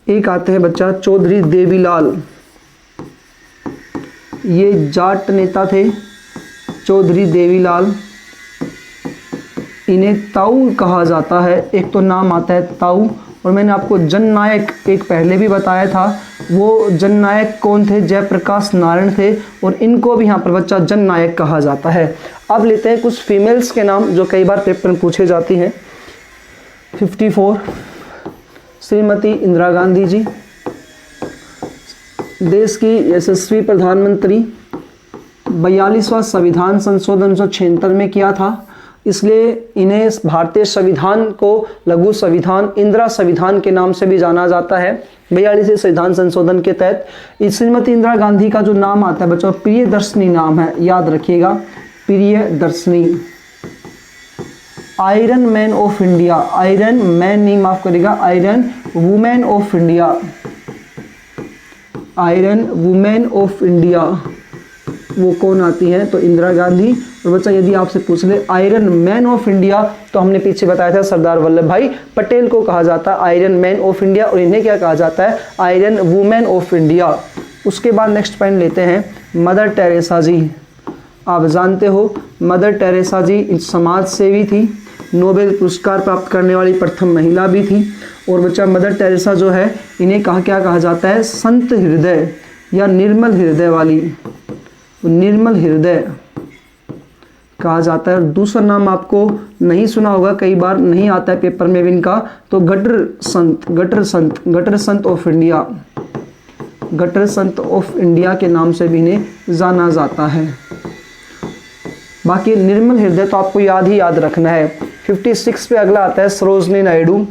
एक आते हैं बच्चा चौधरी देवीलाल, ये जाट नेता थे चौधरी देवीलाल, इन्हें ताऊ कहा जाता है। एक तो नाम आता है ताऊ और मैंने आपको जननायक एक पहले भी बताया था, वो जननायक कौन थे? जयप्रकाश नारायण थे, और इनको भी यहाँ पर बच्चा जननायक कहा जाता है। अब लेते हैं कुछ फीमेल्स के नाम जो कई बार पेपर में पूछे जाती हैं। 54 श्रीमती इंदिरा गांधी जी, देश की यशस्वी प्रधानमंत्री। 42वां संविधान संशोधन 1976 में किया था, इसलिए इन्हें भारतीय संविधान को लघु संविधान, इंदिरा संविधान के नाम से भी जाना जाता है। 42वें संविधान संशोधन के तहत श्रीमती इंदिरा गांधी का जो नाम आता है बच्चों, प्रियदर्शनी नाम है, याद रखिएगा, Priyadarshini. Iron man of India, iron man नहीं, माफ करिएगा, iron women of India, iron women of India वो कौन आती है? तो इंदिरा गांधी। और बच्चा यदि आपसे पूछ ले आयरन मैन ऑफ इंडिया, तो हमने पीछे बताया था सरदार वल्लभ भाई पटेल को कहा जाता है आयरन मैन ऑफ इंडिया, और इन्हें क्या कहा जाता है? Iron women of India. उसके बाद नेक्स्ट पॉइंट लेते हैं, मदर टेरेसा जी। आप जानते हो मदर टेरेसा जी समाज सेवी थी, नोबेल पुरस्कार प्राप्त करने वाली प्रथम महिला भी थी। और बच्चा मदर टेरेसा जो है, इन्हें क्या कहा जाता है? संत हृदय या निर्मल हृदय वाली, निर्मल हृदय कहा जाता है। दूसरा नाम आपको नहीं सुना होगा, कई बार नहीं आता है पेपर में भी इनका, तो gutter Sant, gutter Sant, gutter Sant of India, gutter Sant of India के नाम से भी इन्हें जाना जाता है। बाकी निर्मल हृदय तो आपको याद ही याद रखना है। 56 पे अगला आता है सरोजनी नायडू।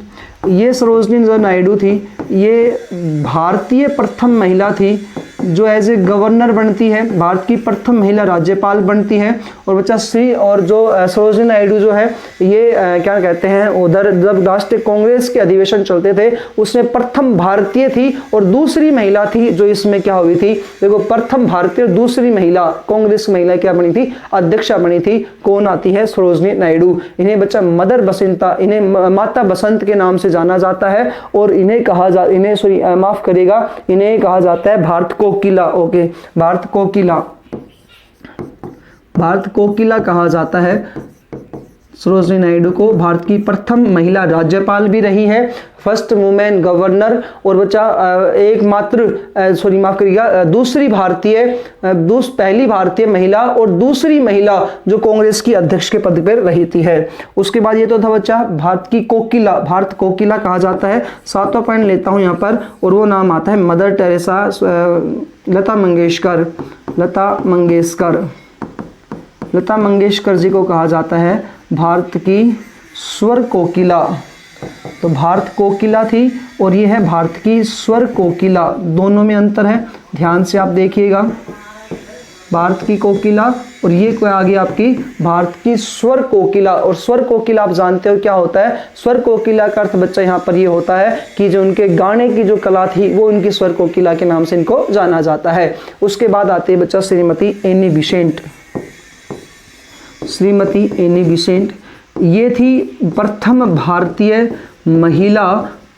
ये सरोजनी जो नायडू थी, ये भारतीय प्रथम महिला थी जो एज ए गवर्नर बनती है, भारत की प्रथम महिला राज्यपाल बनती है। और बच्चा श्री और जो सरोजनी नायडू जो है, ये क्या कहते हैं, उधर जब राष्ट्रीय कांग्रेस के अधिवेशन चलते थे उसमें प्रथम भारतीय थी और दूसरी महिला थी जो इसमें क्या हुई थी? देखो, प्रथम भारतीय और दूसरी महिला कांग्रेस महिला क्या बनी थी? अध्यक्षा बनी थी। कौन आती है? सरोजनी नायडू। इन्हें बच्चा मदर बसंता, इन्हें माता बसंत के नाम से जाना जाता है। और इन्हें माफ करेगा, इन्हें कहा जाता है भारत कोकिला। ओके, भारत कोकिला, भारत कोकिला कहा जाता है सरोजनी नायडू को। भारत की प्रथम महिला राज्यपाल भी रही है, फर्स्ट वुमेन गवर्नर। और बच्चा दूसरी भारतीय, पहली भारतीय महिला और दूसरी महिला जो कांग्रेस की अध्यक्ष के पद पर रही थी है। उसके बाद ये तो था बच्चा भारत की कोकिला, भारत कोकिला कहा जाता है। 7वां पॉइंट लेता हूं यहाँ पर, और वो नाम आता है मदर टेरेसा, लता मंगेशकर। लता मंगेशकर, लता मंगेशकर जी को कहा जाता है भारत की स्वर कोकिला। तो भारत कोकिला थी और ये है भारत की स्वर कोकिला, दोनों में अंतर है, ध्यान से आप देखिएगा। भारत की कोकिला और ये कोई आ गई आपकी भारत की स्वर कोकिला। और स्वर कोकिला आप जानते हो क्या होता है? स्वर कोकिला का अर्थ बच्चा यहाँ पर ये होता है कि जो उनके गाने की जो कला थी वो उनकी स्वर कोकिला के नाम से इनको जाना जाता है। उसके बाद आते हैं बच्चा Shrimati any Besant. Shrimati any Besant ये थी प्रथम भारतीय महिला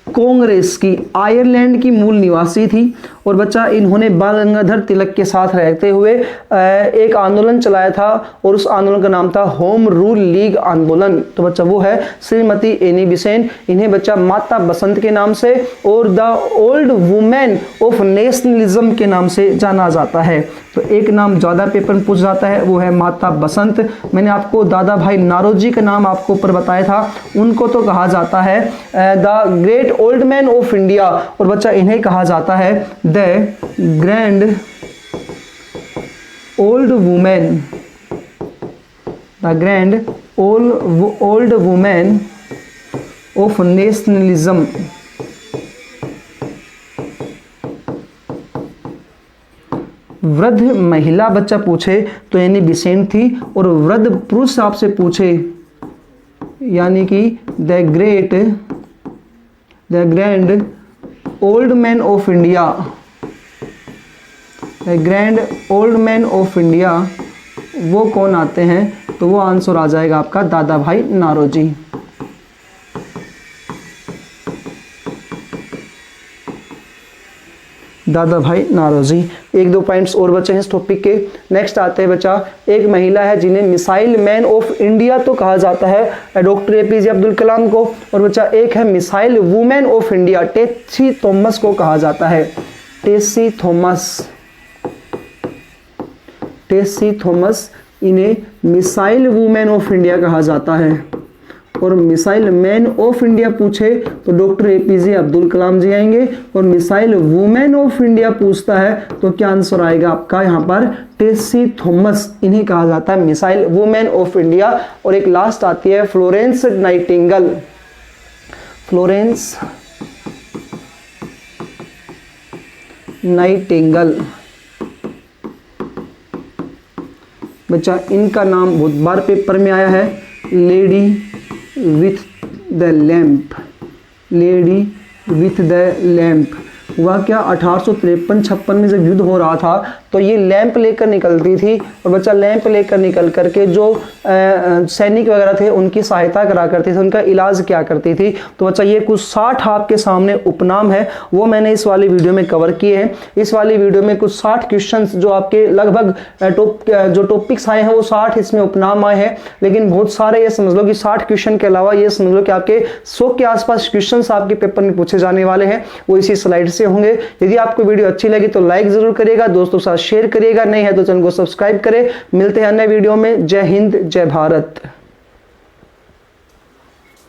कांग्रेस की, आयरलैंड की मूल निवासी थी। और बच्चा इन्होंने बाल गंगाधर तिलक के साथ रहते हुए एक आंदोलन चलाया था और उस आंदोलन का नाम था होम रूल लीग आंदोलन। तो बच्चा वो है श्रीमती एनी बिसेंट। इन्हें बच्चा माता बसंत के नाम से और the old women of nationalism के नाम से जाना जाता है। तो एक नाम ज़्यादा पेपर में पूछ जाता है, वो है माता बसंत। मैंने आपको दादा भाई नारोजी का नाम आपको ऊपर बताया था, उनको तो कहा जाता है the great old man of India. और बच्चा इन्हें कहा जाता है the grand old women, the grand old women of nationalism. वृद्ध महिला बच्चा पूछे तो यानी बिसेंट थी, और वृद्ध पुरुष आपसे पूछे यानी कि the grand old man of India, the grand old man of India, वो कौन आते हैं? तो वो आंसर आ जाएगा आपका दादा भाई नारोजी। दादा भाई नौरोजी। 1-2 पॉइंट्स और बचे हैं इस टॉपिक के। नेक्स्ट आते हैं बच्चा, एक महिला है जिन्हें मिसाइल मैन ऑफ इंडिया तो कहा जाता है डॉक्टर एपीजे अब्दुल कलाम को, और बच्चा एक है missile women of India, Tessy Thomas को कहा जाता है। टेसी थॉमस इन्हें मिसाइल वुमेन ऑफ इंडिया कहा जाता है। और मिसाइल मैन ऑफ इंडिया पूछे तो डॉक्टर एपीजे अब्दुल कलाम जी आएंगे, और मिसाइल वुमेन ऑफ इंडिया पूछता है तो क्या आंसर आएगा आपका यहाँ पर, टेसी थॉमस, इन्हें कहा जाता है मिसाइल वुमेन ऑफ इंडिया। और एक लास्ट आती है फ्लोरेंस नाइटिंगेल। फ्लोरेंस नाइटिंगेल बच्चा, इनका नाम बहुत बार पेपर में आया है, lady with the lamp. Lady with the lamp हुआ क्या, 1853-56 में जब युद्ध हो रहा था तो ये लैंप लेकर निकलती थी, और बच्चा लैंप लेकर निकल करके जो सैनिक वगैरह थे उनकी सहायता करा करती थी, उनका इलाज क्या करती थी। तो बच्चा ये कुछ 60 आपके सामने उपनाम है, वो मैंने इस वाली वीडियो में कवर किए हैं। इस वाली वीडियो में कुछ 60 क्वेश्चंस जो आपके लगभग जो टॉपिक्स आए हैं वो 60 इसमें उपनाम आए हैं, लेकिन बहुत सारे ये समझ लो कि 60 क्वेश्चन के अलावा ये समझ लो कि आपके 100 के आसपास क्वेश्चन आपके पेपर में पूछे जाने वाले हैं, वो इसी स्लाइड से होंगे। यदि आपको वीडियो अच्छी लगी तो लाइक जरूर करिएगा, दोस्तों के साथ शेयर करिएगा, नहीं है तो चैनल को सब्सक्राइब करें। मिलते हैं अन्य वीडियो में। जय हिंद, जय भारत।